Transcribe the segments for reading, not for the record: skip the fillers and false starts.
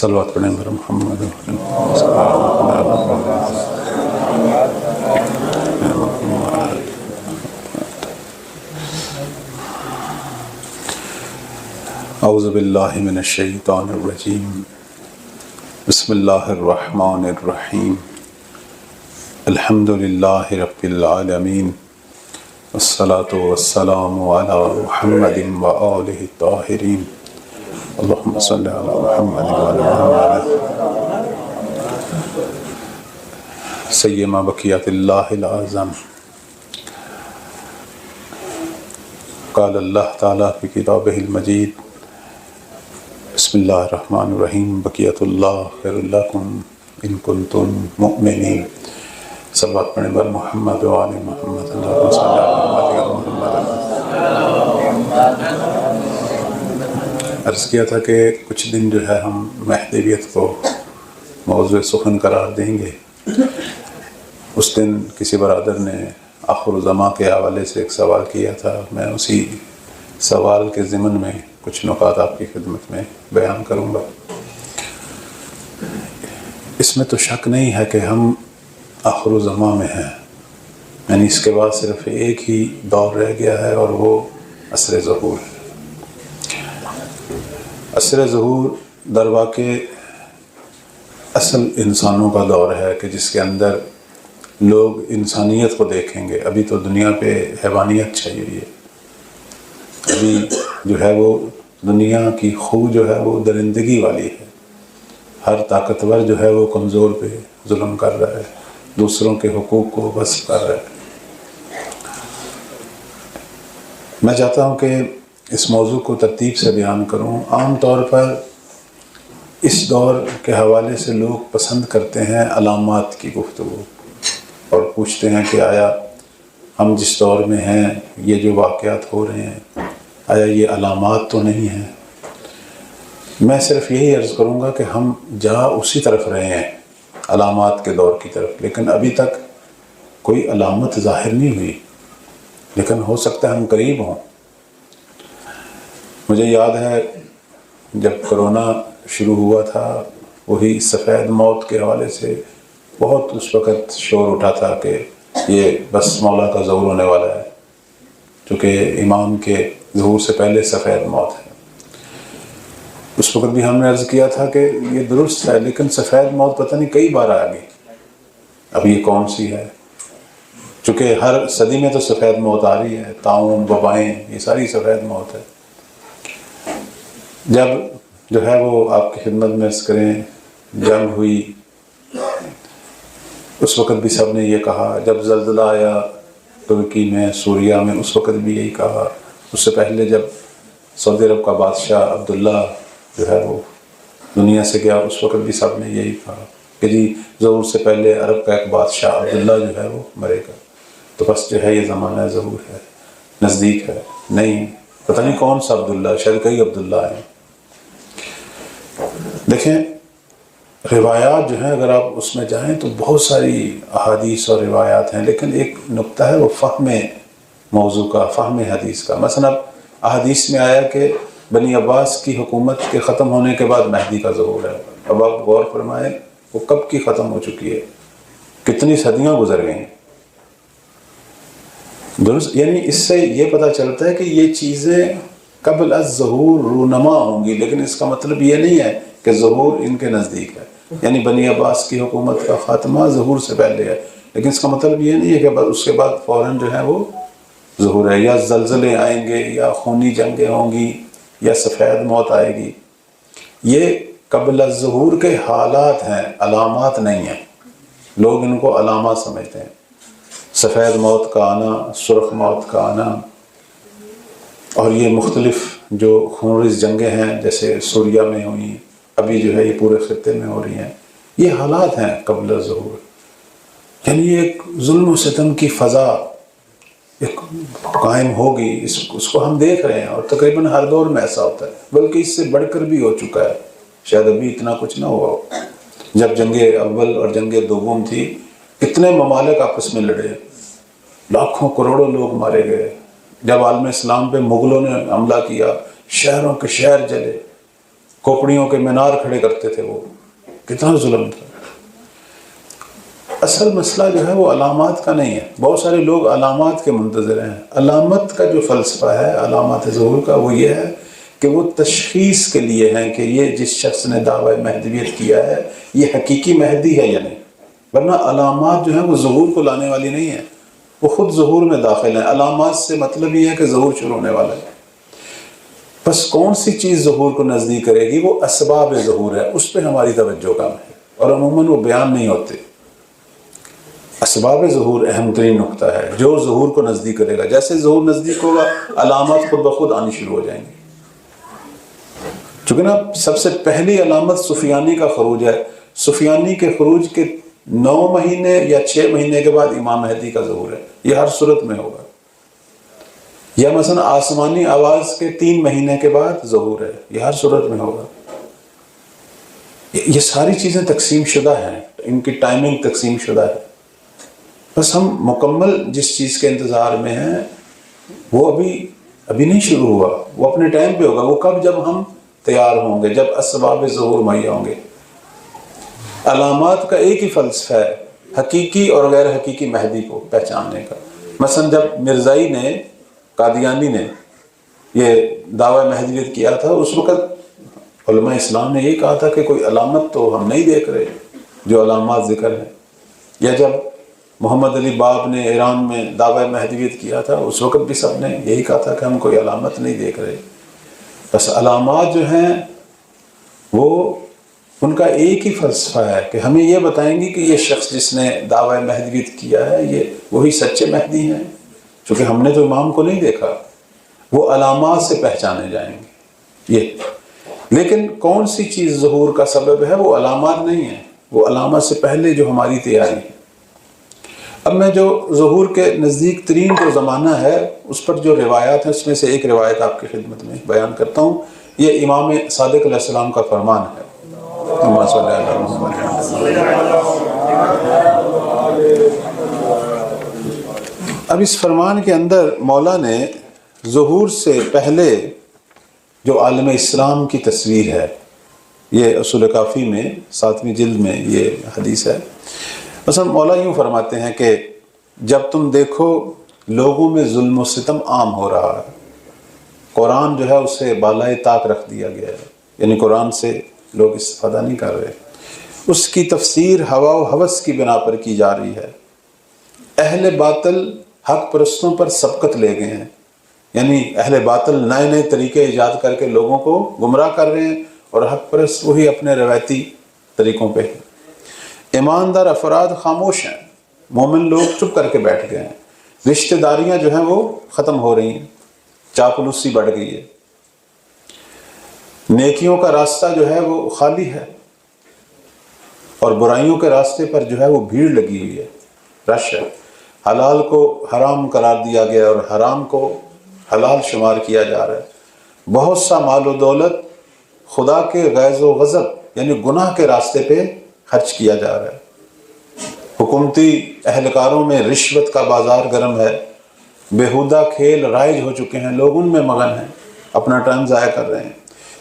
صلوات پڑھیں بر محمد اعوذ باللہ من الشیطان الرجیم بسم اللہ الرحمن الرحیم الحمد للہ رب العالمین والصلاة والسلام علی محمد وآلہ الطاہرین اللہم صلی علی محمد وعلی سیما بقیت اللہ العظم قال اللہ تعالیٰ فی کتابہ المجید بسم اللہ الرحمن الرحیم بقیت اللہ خیر لکم ان کنتم مؤمنین صلوات پڑھیں بر محمد وآل محمد اللہم صلی علی محمد. عرض کیا تھا کہ کچھ دن جو ہے ہم مہدویت کو موضوع سخن قرار دیں گے. اس دن کسی برادر نے آخر الزماں کے حوالے سے ایک سوال کیا تھا. میں اسی سوال کے ضمن میں کچھ نکات آپ کی خدمت میں بیان کروں گا. اس میں تو شک نہیں ہے کہ ہم آخر الزماں میں ہیں، یعنی اس کے بعد صرف ایک ہی دور رہ گیا ہے اور وہ عصر ظہور ہے. عصر ظہور در واقع اصل انسانوں کا دور ہے کہ جس کے اندر لوگ انسانیت کو دیکھیں گے. ابھی تو دنیا پہ حیوانیت چھائی ہوئی ہے. ابھی جو ہے وہ دنیا کی خو جو ہے وہ درندگی والی ہے. ہر طاقتور جو ہے وہ کمزور پہ ظلم کر رہا ہے، دوسروں کے حقوق کو غصب کر رہا ہے. میں چاہتا ہوں کہ اس موضوع کو ترتیب سے بیان کروں. عام طور پر اس دور کے حوالے سے لوگ پسند کرتے ہیں علامات کی گفتگو اور پوچھتے ہیں کہ آیا ہم جس دور میں ہیں، یہ جو واقعات ہو رہے ہیں، آیا یہ علامات تو نہیں ہیں؟ میں صرف یہی عرض کروں گا کہ ہم جا اسی طرف رہے ہیں، علامات کے دور کی طرف، لیکن ابھی تک کوئی علامت ظاہر نہیں ہوئی، لیکن ہو سکتا ہے ہم قریب ہوں. مجھے یاد ہے جب کرونا شروع ہوا تھا، وہی سفید موت کے حوالے سے بہت اس وقت شور اٹھا تھا کہ یہ بس مولا کا ظہور ہونے والا ہے، چونکہ امام کے ظہور سے پہلے سفید موت ہے. اس وقت بھی ہم نے عرض کیا تھا کہ یہ درست ہے، لیکن سفید موت پتہ نہیں کئی بار آ گئی. اب یہ کون سی ہے؟ چونکہ ہر صدی میں تو سفید موت آ رہی ہے، طاعون، وبائیں، یہ ساری سفید موت ہے. جب جو ہے وہ آپ کی خدمت میں عرض کریں جنگ ہوئی، اس وقت بھی سب نے یہ کہا. جب زلزلہ آیا ترکی میں، سوریہ میں، اس وقت بھی یہی کہا. اس سے پہلے جب سعودی عرب کا بادشاہ عبداللہ جو ہے وہ دنیا سے گیا، اس وقت بھی سب نے یہی کہا کہ جی ظہور سے پہلے عرب کا ایک بادشاہ عبداللہ جو ہے وہ مرے گا. تو بس جو ہے یہ زمانہ ظہور ہے، نزدیک ہے. نہیں، پتہ نہیں کون سا عبداللہ، شاید کئی عبداللہ ہیں. دیکھیں روایات جو ہیں، اگر آپ اس میں جائیں تو بہت ساری احادیث اور روایات ہیں، لیکن ایک نقطہ ہے وہ فہم موضوع کا، فہم حدیث کا. مثلا احادیث میں آیا کہ بنی عباس کی حکومت کے ختم ہونے کے بعد مہدی کا ظہور ہے. اب آپ غور فرمائیں وہ کب کی ختم ہو چکی ہے، کتنی صدیاں گزر گئیں. درست، یعنی اس سے یہ پتہ چلتا ہے کہ یہ چیزیں قبل از ظہور رونما ہوں گی، لیکن اس کا مطلب یہ نہیں ہے کہ ظہور ان کے نزدیک ہے. یعنی بنی عباس کی حکومت کا خاتمہ ظہور سے پہلے ہے، لیکن اس کا مطلب یہ نہیں ہے کہ اس کے بعد فوراً جو ہے وہ ظہور ہے. یا زلزلے آئیں گے، یا خونی جنگیں ہوں گی، یا سفید موت آئے گی. یہ قبل از ظہور کے حالات ہیں، علامات نہیں ہیں. لوگ ان کو علامات سمجھتے ہیں. سفید موت کا آنا، سرخ موت کا آنا، اور یہ مختلف جو خونریز جنگیں ہیں جیسے سوریہ میں ہوئی، ابھی جو ہے یہ پورے خطے میں ہو رہی ہیں، یہ حالات ہیں قبل از ظہور. یعنی ایک ظلم و ستم کی فضا ایک قائم ہوگی، اس کو ہم دیکھ رہے ہیں، اور تقریباً ہر دور میں ایسا ہوتا ہے. بلکہ اس سے بڑھ کر بھی ہو چکا ہے، شاید ابھی اتنا کچھ نہ ہوا ہو. جب جنگ اول اور جنگ دوم تھی، کتنے ممالک آپس میں لڑے، لاکھوں کروڑوں لوگ مارے گئے. جب عالم اسلام پہ مغلوں نے حملہ کیا، شہروں کے شہر جلے، کھوپڑیوں کے مینار کھڑے کرتے تھے، وہ کتنا ظلم تھا۔ اصل مسئلہ جو ہے وہ علامات کا نہیں ہے، بہت سارے لوگ علامات کے منتظر ہیں۔ علامت کا جو فلسفہ ہے، علامات ظہور کا، وہ یہ ہے کہ وہ تشخیص کے لیے ہیں کہ یہ جس شخص نے دعویٰ مہدویت کیا ہے یہ حقیقی مہدی ہے یا نہیں، ورنہ علامات جو ہیں وہ ظہور کو لانے والی نہیں ہیں، وہ خود ظہور میں داخل ہیں۔ علامات سے مطلب یہ ہے کہ ظہور شروع ہونے والا ہے۔ بس کون سی چیز ظہور کو نزدیک کرے گی؟ وہ اسباب ظہور ہے، اس پہ ہماری توجہ کم ہے اور عموماً وہ بیان نہیں ہوتے۔ اسباب ظہور اہم ترین نقطہ ہے جو ظہور کو نزدیک کرے گا۔ جیسے ظہور نزدیک ہوگا علامات خود بخود آنی شروع ہو جائیں گی۔ چونکہ نا سب سے پہلی علامت سفیانی کا خروج ہے، سفیانی کے خروج کے 9 مہینے یا 6 مہینے کے بعد امام مہدی کا ظہور ہے، یہ ہر صورت میں ہوگا۔ یا مثلا آسمانی آواز کے 3 مہینے کے بعد ظہور ہے، یہ ہر صورت میں ہوگا۔ یہ ساری چیزیں تقسیم شدہ ہیں، ان کی ٹائمنگ تقسیم شدہ ہے۔ بس ہم مکمل جس چیز کے انتظار میں ہیں وہ ابھی نہیں شروع ہوا، وہ اپنے ٹائم پہ ہوگا۔ وہ کب؟ جب ہم تیار ہوں گے، جب اسباب ظہور مہیا ہوں گے۔ علامات کا ایک ہی فلسفہ ہے، حقیقی اور غیر حقیقی مہدی کو پہچاننے کا۔ مثلا جب مرزائی نے، قادیانی نے یہ دعویٰ مہدویت کیا تھا، اس وقت علماء اسلام نے یہ کہا تھا کہ کوئی علامت تو ہم نہیں دیکھ رہے جو علامات ذکر ہیں۔ یا جب محمد علی باب نے ایران میں دعویٰ مہدویت کیا تھا، اس وقت بھی سب نے یہی کہا تھا کہ ہم کوئی علامت نہیں دیکھ رہے۔ بس علامات جو ہیں وہ ان کا ایک ہی فلسفہ ہے کہ ہمیں یہ بتائیں گی کہ یہ شخص جس نے دعویٰ مہدویت کیا ہے یہ وہی سچے مہدی ہیں، چونکہ ہم نے تو امام کو نہیں دیکھا۔ وہ علامات سے پہچانے جائیں گے یہ۔ لیکن کون سی چیز ظہور کا سبب ہے؟ وہ علامات نہیں ہے، وہ علامات سے پہلے جو ہماری تیاری ہے۔ اب میں جو ظہور کے نزدیک ترین جو زمانہ ہے اس پر جو روایات ہیں، اس میں سے ایک روایت آپ کی خدمت میں بیان کرتا ہوں۔ یہ امام صادق علیہ السلام کا فرمان ہے۔ اب اس فرمان کے اندر مولا نے ظہور سے پہلے جو عالم اسلام کی تصویر ہے، یہ اصول کافی میں 7ویں جلد میں یہ حدیث ہے۔ مثلا مولا یوں فرماتے ہیں کہ جب تم دیکھو لوگوں میں ظلم و ستم عام ہو رہا ہے، قرآن جو ہے اسے بالائے طاق رکھ دیا گیا ہے، یعنی قرآن سے لوگ استفادہ نہیں کر رہے، اس کی تفسیر ہوا و ہوس کی بنا پر کی جا رہی ہے، اہل باطل حق پرستوں پر سبقت لے گئے ہیں، یعنی اہل باطل نئے نئے طریقے ایجاد کر کے لوگوں کو گمراہ کر رہے ہیں اور حق پرست وہی اپنے روایتی طریقوں پہ ہیں۔ ایماندار افراد خاموش ہیں، مومن لوگ چپ کر کے بیٹھ گئے ہیں، رشتہ داریاں جو ہیں وہ ختم ہو رہی ہیں، چاپلوسی بڑھ گئی ہے، نیکیوں کا راستہ جو ہے وہ خالی ہے اور برائیوں کے راستے پر جو ہے وہ بھیڑ لگی ہوئی ہے، رش ہے۔ حلال کو حرام قرار دیا گیا اور حرام کو حلال شمار کیا جا رہا ہے۔ بہت سا مال و دولت خدا کے غیظ و غضب یعنی گناہ کے راستے پہ خرچ کیا جا رہا ہے۔ حکومتی اہلکاروں میں رشوت کا بازار گرم ہے، بیہودہ کھیل رائج ہو چکے ہیں، لوگ ان میں مگن ہیں، اپنا ٹائم ضائع کر رہے ہیں،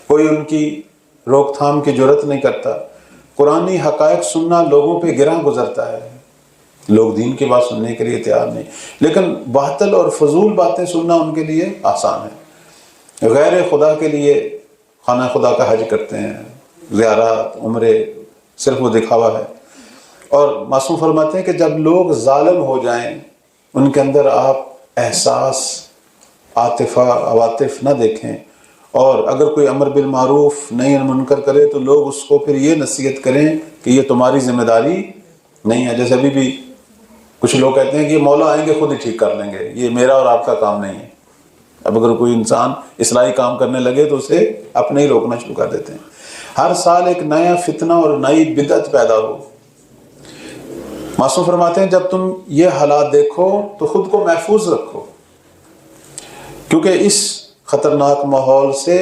کوئی ان کی روک تھام کی جرت نہیں کرتا۔ قرآنی حقائق سننا لوگوں پہ گراں گزرتا ہے، لوگ دین کی بات سننے کے لیے تیار نہیں، لیکن باطل اور فضول باتیں سننا ان کے لیے آسان ہے۔ غیر خدا کے لیے خانہ خدا کا حج کرتے ہیں، زیارات، عمرے، صرف وہ دکھاوا ہے۔ اور معصوم فرماتے ہیں کہ جب لوگ ظالم ہو جائیں ان کے اندر آپ احساس، عواطف نہ دیکھیں، اور اگر کوئی امر بالمعروف نہی عن منکر کرے تو لوگ اس کو پھر یہ نصیحت کریں کہ یہ تمہاری ذمہ داری نہیں ہے۔ جیسے ابھی بھی کچھ لوگ کہتے ہیں کہ یہ مولا آئیں گے خود ہی ٹھیک کر لیں گے، یہ میرا اور آپ کا کام نہیں ہے۔ اب اگر کوئی انسان اصلاحی کام کرنے لگے تو اسے اپنے ہی روکنا شروع کر دیتے ہیں۔ ہر سال ایک نیا فتنہ اور نئی بدعت پیدا ہو۔ معصوم فرماتے ہیں جب تم یہ حالات دیکھو تو خود کو محفوظ رکھو، کیونکہ اس خطرناک ماحول سے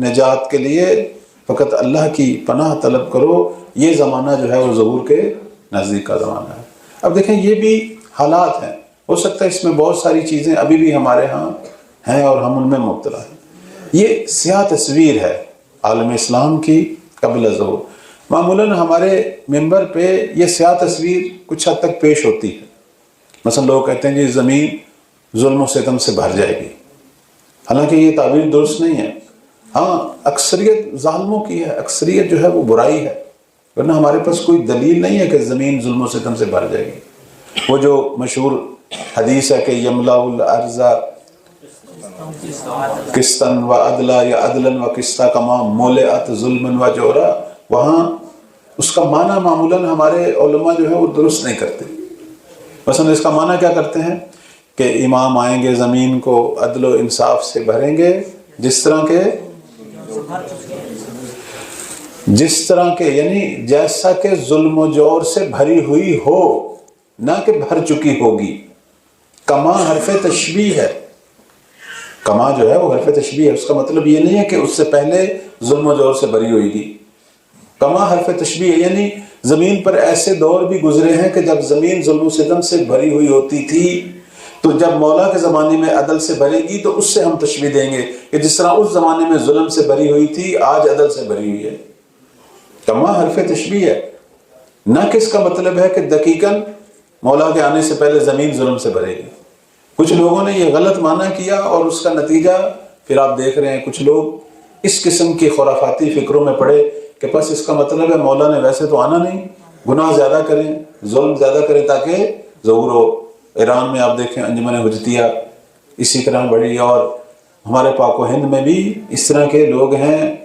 نجات کے لیے فقط اللہ کی پناہ طلب کرو۔ یہ زمانہ جو ہے وہ ظہور کے نزدیک کا زمانہ ہے۔ اب دیکھیں یہ بھی حالات ہیں، ہو سکتا ہے اس میں بہت ساری چیزیں ابھی بھی ہمارے ہاں ہیں اور ہم ان میں مبتلا ہیں۔ یہ سیاہ تصویر ہے عالم اسلام کی قبل ظہور. معمولاً ہمارے ممبر پہ یہ سیاہ تصویر کچھ حد تک پیش ہوتی ہے. مثلا لوگ کہتے ہیں جی زمین ظلم و ستم سے بھر جائے گی، حالانکہ یہ تعبیر درست نہیں ہے. ہاں اکثریت ظالموں کی ہے، اکثریت جو ہے وہ برائی ہے، ورنہ ہمارے پاس کوئی دلیل نہیں ہے کہ زمین ظلم و ستم سے بھر جائے گی. وہ جو مشہور حدیث ہے کہ یملا الارض قسطن و عدلا یا عدلن و قسطا کما مولعت ظلم و جورا، وہاں اس کا معنی معمولاً ہمارے علماء جو ہے وہ درست نہیں کرتے. مثلا اس کا معنی کیا کرتے ہیں کہ امام آئیں گے زمین کو عدل و انصاف سے بھریں گے، جس طرح کے یعنی جیسا کہ ظلم و جور سے بھری ہوئی ہو، نہ کہ بھر چکی ہوگی. کما حرف تشبیہ ہے، کما جو ہے وہ حرف تشبیہ ہے. اس کا مطلب یہ نہیں ہے کہ اس سے پہلے ظلم و جور سے بھری ہوئی تھی. کما حرف تشبیہ ہے یعنی زمین پر ایسے دور بھی گزرے ہیں کہ جب زمین ظلم و ستم سے بھری ہوئی ہوتی تھی، تو جب مولا کے زمانے میں عدل سے بھرے گی تو اس سے ہم تشبیہ دیں گے کہ جس طرح اس زمانے میں ظلم سے بھری ہوئی تھی آج عدل سے بھری ہوئی ہے. کما حرف تشبیہ ہے، نہ کہ اس کا مطلب ہے کہ دقیقاً مولا کے آنے سے پہلے زمین ظلم سے بھرے گی. کچھ لوگوں نے یہ غلط معنی کیا اور اس کا نتیجہ پھر آپ دیکھ رہے ہیں کچھ لوگ اس قسم کی خرافاتی فکروں میں پڑے کہ بس اس کا مطلب ہے مولا نے ویسے تو آنا نہیں، گناہ زیادہ کریں، ظلم زیادہ کریں تاکہ ظہور ہو. ایران میں آپ دیکھیں انجمن حجتیہ اسی طرح بڑی، اور ہمارے پاک و ہند میں بھی اس طرح کے لوگ ہیں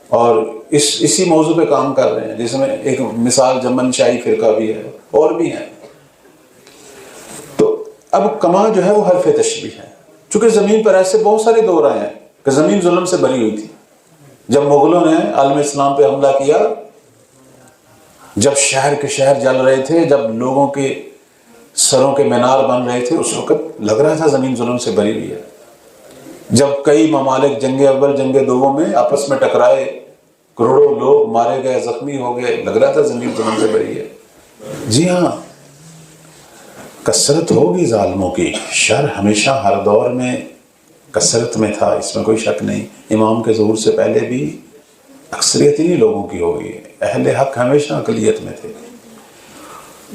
اور اسی موضوع پہ کام کر رہے ہیں، جس میں ایک مثال جمن شاہی فرقہ بھی ہے اور بھی ہیں. تو اب کما جو ہے وہ حرف تشبیہ ہے، چونکہ زمین پر ایسے بہت سارے دور آئے ہیں کہ زمین ظلم سے بھری ہوئی تھی. جب مغلوں نے عالم اسلام پہ حملہ کیا، جب شہر کے شہر جل رہے تھے، جب لوگوں کے سروں کے مینار بن رہے تھے، اس وقت لگ رہا تھا زمین ظلم سے بھری ہوئی ہے. جب کئی ممالک جنگ اول جنگ دوم میں آپس میں ٹکرائے، کروڑوں لوگ مارے گئے، زخمی ہو گئے، لگ رہا تھا زمین ظلم سے بھری ہے. جی ہاں، کثرت ہوگی ظالموں کی، شر ہمیشہ ہر دور میں کثرت میں تھا، اس میں کوئی شک نہیں. امام کے ظہور سے پہلے بھی اکثریت انہی لوگوں کی ہوگی، اہل حق ہمیشہ اقلیت میں تھے.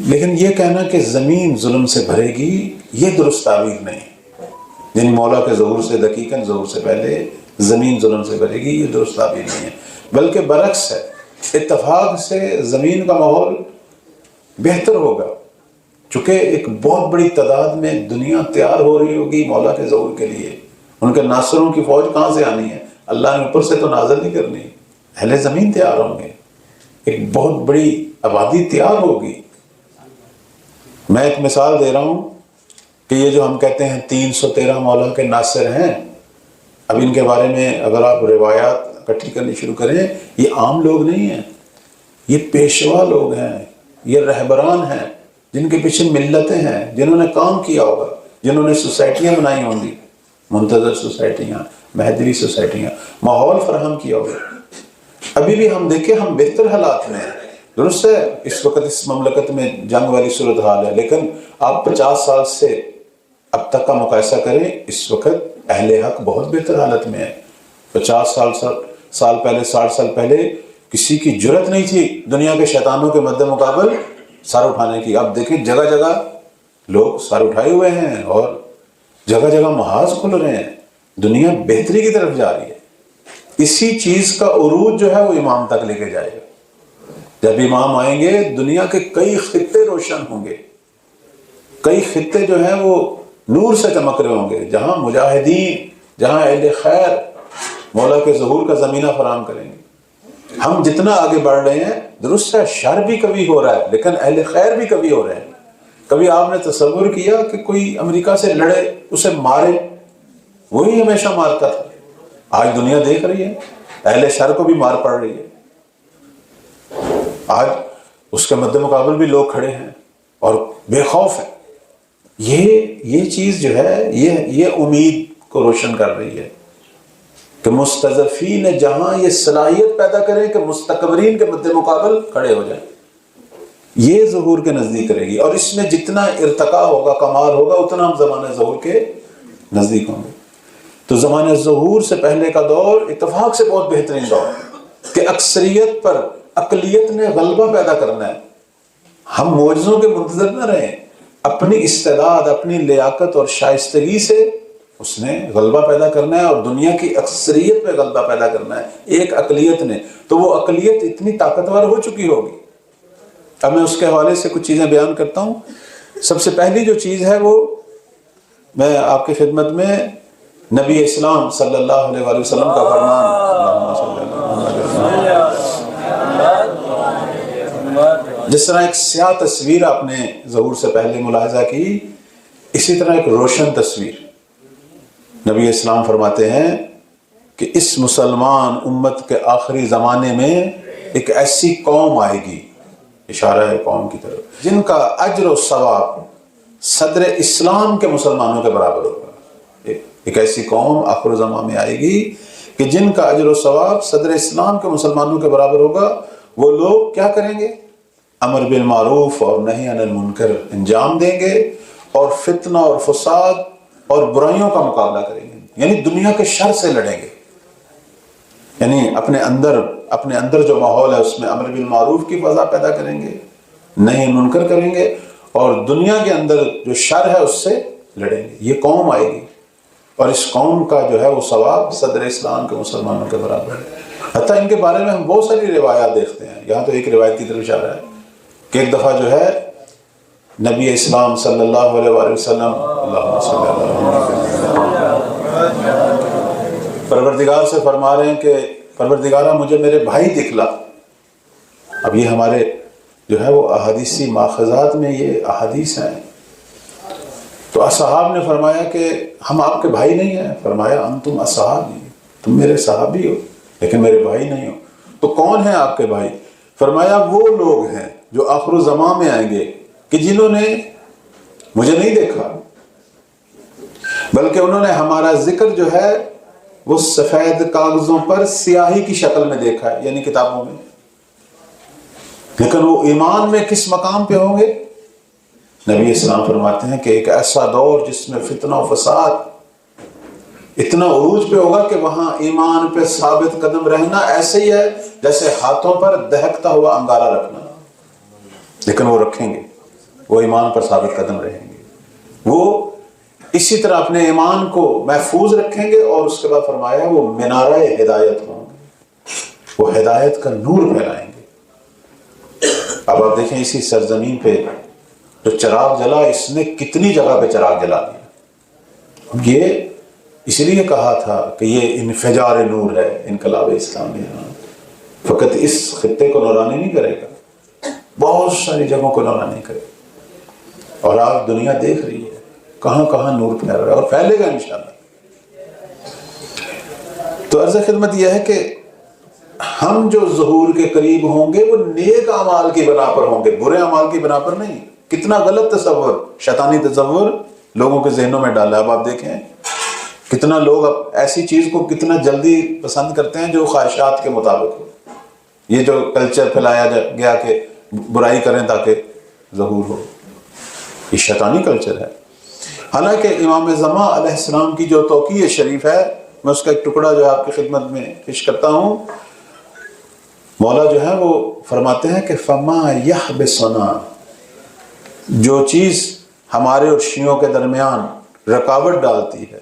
لیکن یہ کہنا کہ زمین ظلم سے بھرے گی یہ درست تعبیر نہیں، یعنی مولا کے ظہور سے دقیقاً ظہور سے پہلے زمین ظلم سے بھرے گی یہ درست تعبیر نہیں ہے، بلکہ برعکس ہے. اتفاق سے زمین کا ماحول بہتر ہوگا، چونکہ ایک بہت بڑی تعداد میں دنیا تیار ہو رہی ہوگی مولا کے ظہور کے لیے. ان کے ناصروں کی فوج کہاں سے آنی ہے؟ اللہ نے اوپر سے تو نازل نہیں کرنی، اہل زمین تیار ہوں گے، ایک بہت بڑی آبادی تیار ہوگی. میں ایک مثال دے رہا ہوں کہ یہ جو ہم کہتے ہیں 313 مولا کے ناصر ہیں، اب ان کے بارے میں اگر آپ روایات اکٹھی کرنی شروع کریں، یہ عام لوگ نہیں ہیں، یہ پیشوا لوگ ہیں، یہ رہبران ہیں جن کے پیچھے ملتیں ہیں، جنہوں نے کام کیا ہوگا، جنہوں نے سوسائٹیاں بنائی ہوں گی، منتظر سوسائٹیاں، مہدوی سوسائٹیاں، ماحول فراہم کیا ہوگا. ابھی بھی ہم دیکھیں ہم بہتر حالات میں ہیں. درست ہے اس وقت اس مملکت میں جنگ والی صورتحال ہے، لیکن آپ 50 سال سے اب تک کا مقایسہ کریں، اس وقت اہل حق بہت بہتر حالت میں ہے. 50 سال پہلے، 60 سال پہلے کسی کی جرت نہیں تھی دنیا کے شیطانوں کے مد مقابل سر اٹھانے کی. اب دیکھیں جگہ جگہ لوگ سر اٹھائے ہوئے ہیں اور جگہ جگہ محاذ کھل رہے ہیں، دنیا بہتری کی طرف جا رہی ہے. اسی چیز کا عروج جو ہے وہ امام تک لے کے جائے گا. جب امام آئیں گے دنیا کے کئی خطے روشن ہوں گے، کئی خطے جو ہیں وہ نور سے چمک رہے ہوں گے، جہاں مجاہدین، جہاں اہل خیر مولا کے ظہور کا زمینہ فراہم کریں گے. ہم جتنا آگے بڑھ رہے ہیں، درست ہے شر بھی کبھی ہو رہا ہے لیکن اہل خیر بھی کبھی ہو رہے ہیں. کبھی آپ نے تصور کیا کہ کوئی امریکہ سے لڑے اسے مارے؟ وہی ہمیشہ مارتا تھا. آج دنیا دیکھ رہی ہے اہل شر کو بھی مار پڑ رہی ہے. آج اس کے مد مقابل بھی لوگ کھڑے ہیں اور بے خوف ہیں. یہ چیز جو ہے یہ امید کو روشن کر رہی ہے کہ مستضعفین جہاں یہ صلاحیت پیدا کریں کہ مستکبرین کے مد مقابل کھڑے ہو جائیں، یہ ظہور کے نزدیک کرے گی. اور اس میں جتنا ارتقاء ہوگا، کمال ہوگا، اتنا ہم زمانہ ظہور کے نزدیک ہوں گے. تو زمانہ ظہور سے پہلے کا دور اتفاق سے بہت بہترین دور ہے کہ اکثریت پر اقلیت نے غلبہ پیدا کرنا ہے. ہم معجزوں کے منتظر نہ رہیں، اپنی استعداد، اپنی لیاقت اور شائستگی سے اس نے غلبہ پیدا کرنا ہے اور دنیا کی اکثریت پہ غلبہ پیدا کرنا ہے ایک اقلیت نے. تو وہ اقلیت اتنی طاقتور ہو چکی ہوگی. اب میں اس کے حوالے سے کچھ چیزیں بیان کرتا ہوں. سب سے پہلی جو چیز ہے وہ میں آپ کی خدمت میں نبی اسلام صلی اللہ علیہ وآلہ وسلم کا فرمان، جس طرح ایک سیاہ تصویر آپ نے ظہور سے پہلے ملاحظہ کی، اسی طرح ایک روشن تصویر. نبی اسلام فرماتے ہیں کہ اس مسلمان امت کے آخری زمانے میں ایک ایسی قوم آئے گی، اشارہ ہے قوم کی طرف، جن کا اجر و ثواب صدر اسلام کے مسلمانوں کے برابر ہوگا. ایک ایسی قوم آخر زمان میں آئے گی کہ جن کا اجر و ثواب صدر اسلام کے مسلمانوں کے برابر ہوگا. وہ لوگ کیا کریں گے؟ امر بالمعروف اور نہی عن المنکر انجام دیں گے اور فتنہ اور فساد اور برائیوں کا مقابلہ کریں گے. یعنی دنیا کے شر سے لڑیں گے. یعنی اپنے اندر جو ماحول ہے اس میں امر بالمعروف کی فضا پیدا کریں گے، نہی عن المنکر کریں گے اور دنیا کے اندر جو شر ہے اس سے لڑیں گے. یہ قوم آئے گی اور اس قوم کا جو ہے وہ ثواب صدر اسلام کے مسلمانوں کے برابر ہے. حتیٰ ان کے بارے میں ہم بہت ساری روایات دیکھتے ہیں. یہاں تو ایک روایت کی طرف اشارہ ہے کہ ایک دفعہ جو ہے نبی اسلام صلی اللہ علیہ وآلہ وسلم پروردگار سے فرما رہے ہیں کہ پروردگارہ مجھے میرے بھائی دکھلا. اب یہ ہمارے جو ہے وہ احادیثی ماخذات میں یہ احادیث ہیں. تو اصحاب نے فرمایا کہ ہم آپ کے بھائی نہیں ہیں. فرمایا انتم اصحابی، تم میرے صحابی ہو لیکن میرے بھائی نہیں ہو. تو کون ہیں آپ کے بھائی؟ فرمایا وہ لوگ ہیں جو آخر الزمان میں آئیں گے کہ جنہوں نے مجھے نہیں دیکھا بلکہ انہوں نے ہمارا ذکر جو ہے وہ سفید کاغذوں پر سیاہی کی شکل میں دیکھا ہے، یعنی کتابوں میں، لیکن وہ ایمان میں کس مقام پہ ہوں گے؟ نبی اسلام فرماتے ہیں کہ ایک ایسا دور جس میں فتنہ و فساد اتنا عروج پہ ہوگا کہ وہاں ایمان پہ ثابت قدم رہنا ایسے ہی ہے جیسے ہاتھوں پر دہکتا ہوا انگارہ رکھنا. لیکن وہ رکھیں گے، وہ ایمان پر ثابت قدم رہیں گے، وہ اسی طرح اپنے ایمان کو محفوظ رکھیں گے اور اس کے بعد فرمایا وہ منارہ ہدایت ہوں گے، وہ ہدایت کا نور پھیلائیں گے. اب آپ دیکھیں اسی سرزمین پہ جو چراغ جلا، اس نے کتنی جگہ پہ چراغ جلا دیا. یہ اس لیے کہا تھا کہ یہ انفجار نور ہے انقلاب اسلامی. فقط اس خطے کو نورانی نہیں کرے گا، بہت ساری جگہوں کو نورانی کرے گا. اور آج دنیا دیکھ رہی ہے کہاں کہاں نور پھیل رہا ہے اور پھیلے گا انشاءاللہ. تو عرض خدمت یہ ہے کہ ہم جو ظہور کے قریب ہوں گے وہ نیک اعمال کی بنا پر ہوں گے، برے اعمال کی بنا پر نہیں. کتنا غلط تصور، شیطانی تصور لوگوں کے ذہنوں میں ڈالا. اب آپ دیکھیں کتنا لوگ اب ایسی چیز کو کتنا جلدی پسند کرتے ہیں جو خواہشات کے مطابق ہو. یہ جو کلچر پھیلایا گیا کہ برائی کریں تاکہ ظہور ہو، یہ شیطانی کلچر ہے. حالانکہ امام زمان علیہ السلام کی جو توقیع شریف ہے، میں اس کا ایک ٹکڑا جو ہے آپ کی خدمت میں پیش کرتا ہوں. مولا جو ہے وہ فرماتے ہیں کہ فما یحبسنا، جو چیز ہمارے اور شیعوں کے درمیان رکاوٹ ڈالتی ہے،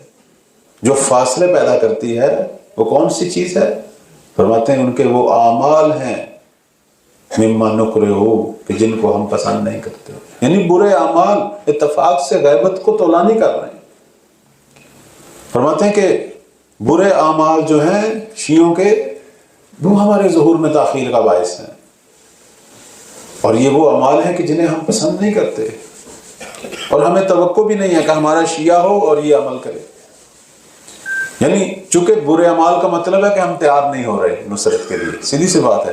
جو فاصلے پیدا کرتی ہے، وہ کون سی چیز ہے؟ فرماتے ہیں ان کے وہ اعمال ہیں مما نکرہ، کہ جن کو ہم پسند نہیں کرتے. یعنی برے اعمال اتفاق سے غیبت کو تولا نہیں کر رہے ہیں. فرماتے ہیں کہ برے اعمال جو ہیں شیعوں کے، وہ ہمارے ظہور میں تاخیر کا باعث ہیں. اور یہ وہ اعمال ہیں کہ جنہیں ہم پسند نہیں کرتے اور ہمیں توقع بھی نہیں ہے کہ ہمارا شیعہ ہو اور یہ عمل کرے. یعنی چونکہ برے اعمال کا مطلب ہے کہ ہم تیار نہیں ہو رہے نصرت کے لیے، سیدھی سی بات ہے.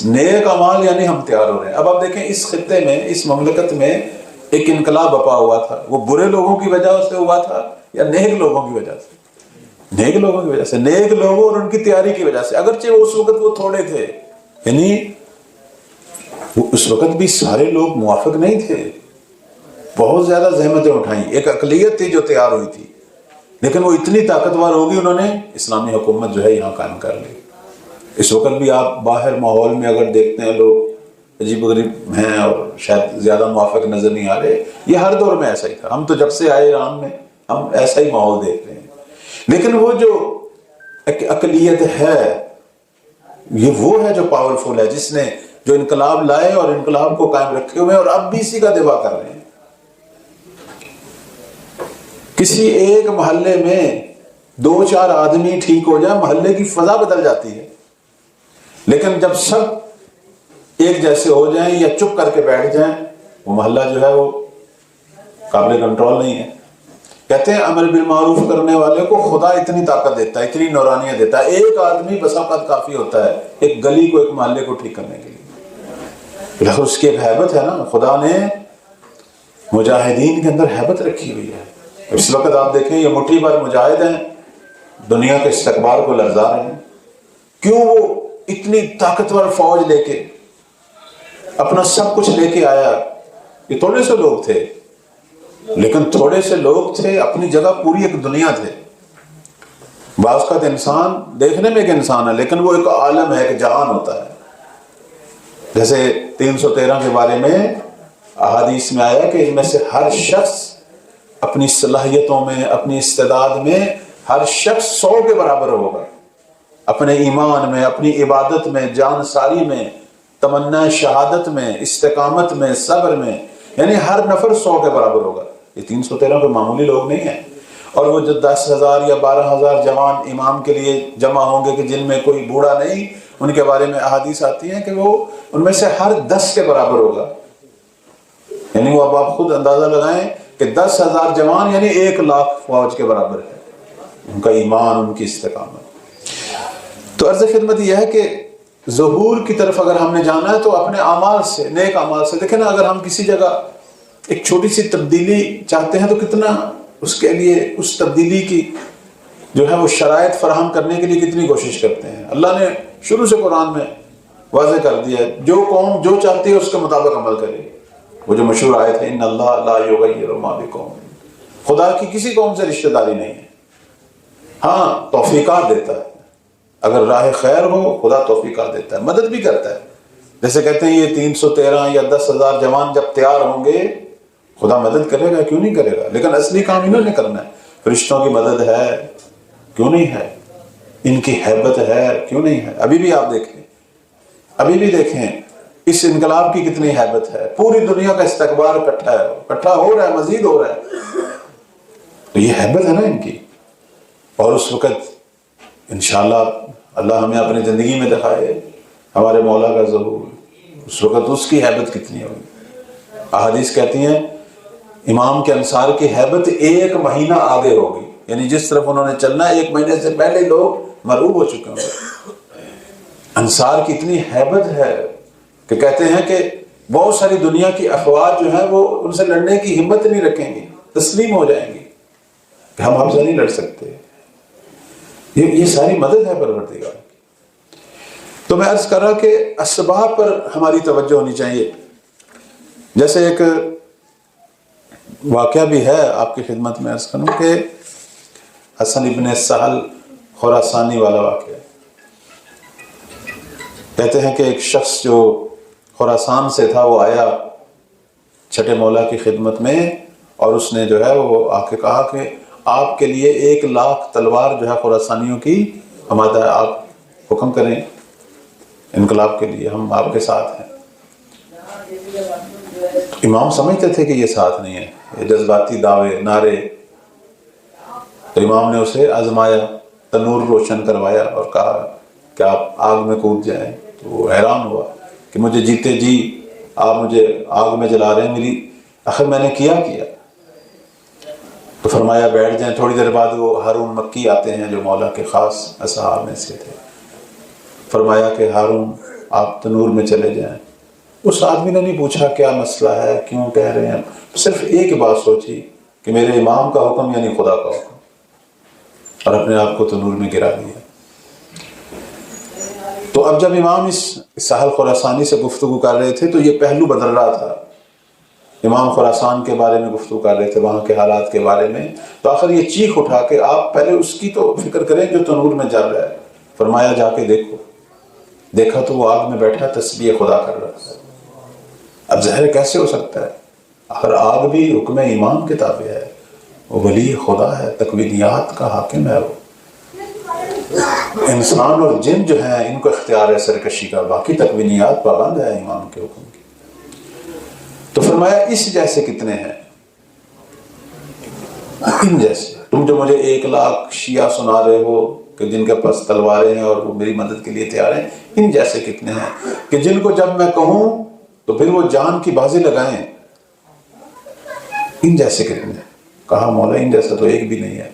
نیک اعمال یعنی ہم تیار ہو رہے ہیں. اب آپ دیکھیں اس خطے میں، اس مملکت میں ایک انقلاب بپا ہوا تھا، وہ برے لوگوں کی وجہ سے ہوا تھا یا نیک لوگوں کی وجہ سے؟ نیک لوگوں کی وجہ سے، نیک لوگوں اور ان کی تیاری کی وجہ سے. اگرچہ اس وقت وہ تھوڑے تھے، یعنی اس وقت بھی سارے لوگ موافق نہیں تھے، بہت زیادہ زحمتیں اٹھائیں. ایک اقلیت تھی جو تیار ہوئی تھی، لیکن وہ اتنی طاقتور ہوگی، انہوں نے اسلامی حکومت جو ہے یہاں قائم کر لی۔ اس وقت بھی آپ باہر ماحول میں اگر دیکھتے ہیں لوگ عجیب و غریب ہیں اور شاید زیادہ موافق نظر نہیں آ رہے، یہ ہر دور میں ایسا ہی تھا۔ ہم تو جب سے آئے ایران میں ہم ایسا ہی ماحول دیکھ رہے ہیں، لیکن وہ جو ایک اقلیت ہے، یہ وہ ہے جو پاورفل ہے، جس نے جو انقلاب لائے اور انقلاب کو قائم رکھے ہوئے اور اب بھی اسی کا دفاع کر رہے ہیں۔ کسی ایک محلے میں 2-4 آدمی ٹھیک ہو جائے، محلے کی فضا بدل جاتی ہے، لیکن جب سب ایک جیسے ہو جائیں یا چپ کر کے بیٹھ جائیں، وہ محلہ جو ہے وہ قابل کنٹرول نہیں ہے۔ کہتے ہیں امر بالمعروف کرنے والے کو خدا اتنی طاقت دیتا ہے، اتنی نورانیت دیتا ہے، ایک آدمی بس اوقات کافی ہوتا ہے ایک گلی کو، ایک محلے کو ٹھیک کرنے کے لیے۔ لیکن اس کی ایک ہیبت ہے نا، خدا نے مجاہدین کے اندر ہیبت رکھی ہوئی ہے۔ اس وقت آپ دیکھیں یہ مٹھی بھر مجاہد ہیں، دنیا کے استقبال کو لرزا رہے ہیں۔ کیوں؟ وہ اتنی طاقتور فوج لے کے، اپنا سب کچھ لے کے آیا۔ یہ تھوڑے سے لوگ تھے، لیکن تھوڑے سے لوگ تھے، اپنی جگہ پوری ایک دنیا تھے۔ بعض کا انسان دیکھنے میں ایک انسان ہے، لیکن وہ ایک عالم ہے، ایک جہان ہوتا ہے۔ جیسے 313 کے بارے میں احادیث میں آیا کہ ان میں سے ہر شخص اپنی صلاحیتوں میں، اپنی استعداد میں، ہر شخص 100 کے برابر ہوگا، اپنے ایمان میں، اپنی عبادت میں، جان ساری میں، تمنا شہادت میں، استقامت میں، صبر میں، یعنی ہر نفر 100 کے برابر ہوگا۔ یہ 313 کوئی معمولی لوگ نہیں ہیں۔ اور وہ جو 10,000 یا 12,000 جوان امام کے لیے جمع ہوں گے کہ جن میں کوئی بوڑھا نہیں، ان کے بارے میں احادیث آتی ہیں کہ وہ ان میں سے ہر 10 کے برابر ہوگا۔ یعنی وہ اب آپ خود اندازہ لگائیں کہ 10,000 جوان یعنی 1,00,000 فوج کے برابر ہے، ان کا ایمان، ان کی استقامت۔ تو عرض خدمت یہ ہے کہ ظہور کی طرف اگر ہم نے جانا ہے تو اپنے اعمال سے، نیک اعمال سے۔ دیکھیں نا، اگر ہم کسی جگہ ایک چھوٹی سی تبدیلی چاہتے ہیں تو کتنا اس کے لیے، اس تبدیلی کی جو ہے وہ شرائط فراہم کرنے کے لیے کتنی کوشش کرتے ہیں۔ اللہ نے شروع سے قرآن میں واضح کر دیا ہے، جو قوم جو چاہتی ہے اس کے مطابق عمل کرے۔ وہ جو مشہور آیت ہے، ان اللہ لا یغیر ما بقوم، خدا کی کسی قوم سے رشتہ داری نہیں ہے، ہاں توفیقات دیتا ہے۔ اگر راہ خیر ہو، خدا توفیقات دیتا ہے، مدد بھی کرتا ہے۔ جیسے کہتے ہیں یہ 313 یا 10,000 جوان جب تیار ہوں گے، خدا مدد کرے گا، کیوں نہیں کرے گا؟ لیکن اصلی کام انہوں نے کرنا ہے۔ فرشتوں کی مدد ہے، کیوں نہیں ہے؟ ان کی ہیبت ہے، کیوں نہیں ہے؟ ابھی بھی آپ دیکھیں، ابھی بھی دیکھیں اس انقلاب کی کتنی ہیبت ہے۔ پوری دنیا کا استقبال اکٹھا ہو رہا ہے، مزید ہو رہا ہے۔ تو یہ ہیبت ہے نا ان کی۔ اور اس وقت انشاءاللہ اللہ ہمیں اپنی زندگی میں دکھائے ہمارے مولا کا ظہور، اس وقت اس کی ہیبت کتنی ہوگی۔ احادیث کہتی ہیں امام کے انصار کی ہیبت 1 مہینہ آگے ہوگی، یعنی جس طرف انہوں نے چلنا ہے 1 مہینے سے پہلے لوگ مرعوب ہو چکے ہوں۔ انصار کی اتنی ہیبت ہے کہ کہتے ہیں کہ بہت ساری دنیا کی افواج جو ہیں وہ ان سے لڑنے کی ہمت نہیں رکھیں گی، تسلیم ہو جائیں گی کہ ہم آپ سے نہیں لڑ سکتے۔ یہ ساری مدد ہے پروردگار کی۔ تو میں عرض کر رہا کہ اسباب پر ہماری توجہ ہونی چاہیے۔ جیسے ایک واقعہ بھی ہے آپ کی خدمت میں عرض کروں کہ حسن ابن سہل خراسانی والا واقعہ۔ کہتے ہیں کہ ایک شخص جو خراسان سے تھا وہ آیا چھٹے مولا کی خدمت میں، اور اس نے جو ہے وہ آ کے کہا کہ آپ کے لیے 1,00,000 تلوار جو ہے خراسانیوں کی آمادہ ہے، آپ حکم کریں انقلاب کے لیے، ہم آپ کے ساتھ ہیں۔ امام سمجھتے تھے کہ یہ ساتھ نہیں ہے، یہ جذباتی دعوے، نعرے۔ تو امام نے اسے آزمایا، تنور روشن کروایا اور کہا کہ آپ آگ میں کود جائیں۔ تو وہ حیران ہوا کہ مجھے جیتے جی آپ مجھے آگ میں جلا رہے ہیں، میری آخر میں نے کیا۔ تو فرمایا بیٹھ جائیں۔ تھوڑی دیر بعد وہ ہارون مکی آتے ہیں جو مولا کے خاص اصحاب میں سے تھے۔ فرمایا کہ ہارون آپ تنور میں چلے جائیں۔ اس آدمی نے نہیں پوچھا کیا مسئلہ ہے، کیوں کہہ رہے ہیں، صرف ایک بات سوچی کہ میرے امام کا حکم یعنی خدا کا حکم، اور اپنے آپ کو تنور میں گرا دیا۔ تو اب جب امام اس سہل خراسانی سے گفتگو کر رہے تھے تو یہ پہلو بدل رہا تھا امام خراسان کے بارے میں گفتگو کر رہے تھے، وہاں کے حالات کے بارے میں، تو آخر یہ چیخ اٹھا کہ آپ پہلے اس کی تو فکر کریں جو تنور میں جل رہا ہے. فرمایا جا کے دیکھو. دیکھا تو وہ آگ میں بیٹھا تسبیح خدا کر رہا ہے. اب ظاہر کیسے ہو سکتا ہے؟ آخر آگ بھی حکم امام کے تابع ہے، وہ ولی خدا ہے، تکوینیات کا حاکم ہے. وہ انسان اور جن جو ہیں ان کو اختیار ہے سرکشی کا، باقی تکوینیات پابند ہے امام کے حکم کی. تو فرمایا اس جیسے کتنے ہیں، ان جیسے. تم جو مجھے 1,00,000 شیعہ سنا رہے ہو کہ جن کے پاس تلواریں ہیں اور وہ میری مدد کے لیے تیار ہیں، ان جیسے کتنے ہیں کہ جن کو جب میں کہوں تو پھر وہ جان کی بازی لگائیں. ان جیسے کتنے ہیں؟ کہا مولا ان جیسا تو ایک بھی نہیں ہے.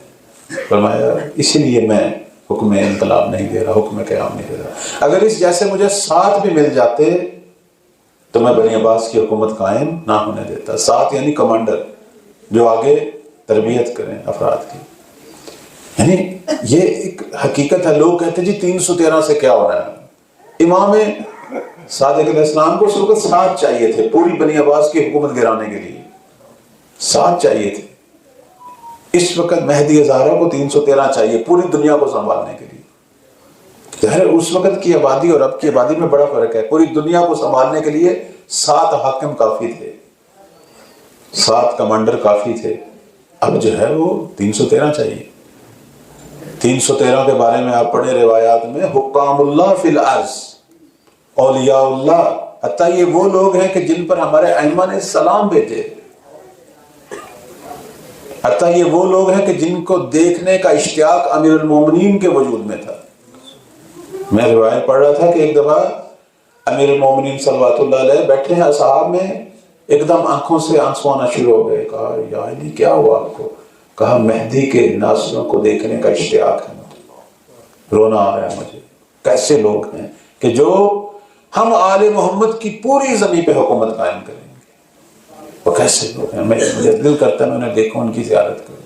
فرمایا اسی لیے میں حکم انقلاب نہیں دے رہا، حکم قیام نہیں دے رہا. اگر اس جیسے مجھے 7 بھی مل جاتے تو میں بنی عباس کی حکومت قائم نہ ہونے دیتا. 7 یعنی کمانڈر جو آگے تربیت کریں افراد کی. یعنی یہ ایک حقیقت ہے. لوگ کہتے ہیں جی 313 سے کیا ہو رہا ہے. امام صادق علیہ السلام کو اس وقت 7 چاہیے تھے پوری بنی عباس کی حکومت گرانے کے لیے. 7 چاہیے تھے. اس وقت مہدی زہرا کو 313 چاہیے پوری دنیا کو سنبھالنے کے لیے. ظاہر اس وقت کی آبادی اور اب کی آبادی میں بڑا فرق ہے. پوری دنیا کو سنبھالنے کے لیے 7 حاکم کافی تھے، 7 کمانڈر کافی تھے. اب جو ہے وہ 313 چاہیے. 313 کے بارے میں آپ پڑھیں روایات میں، حکام اللہ فی الارض، اولیاء اللہ، حتیٰ یہ وہ لوگ ہیں کہ جن پر ہمارے ائمہ نے سلام بھیجے، حتیٰ یہ وہ لوگ ہیں کہ جن کو دیکھنے کا اشتیاق امیر المومنین کے وجود میں تھا. میں روایت پڑھ رہا تھا کہ ایک دفعہ امیر المومنین صلوات اللہ علیہ بیٹھے ہیں اصحاب میں، ایک دم آنکھوں سے آنسو آنا شروع ہو گئے. کہا یا علی کیا ہوا آپ کو؟ کہا مہدی کے ناصروں کو دیکھنے کا اشتیاق ہے، رونا آ رہا ہے مجھے. کیسے لوگ ہیں کہ جو ہم آل محمد کی پوری زمین پہ حکومت قائم کریں گے، وہ کیسے لوگ ہیں. مجھے دل کرتا ہے میں انہیں دیکھوں، ان کی زیارت کروں.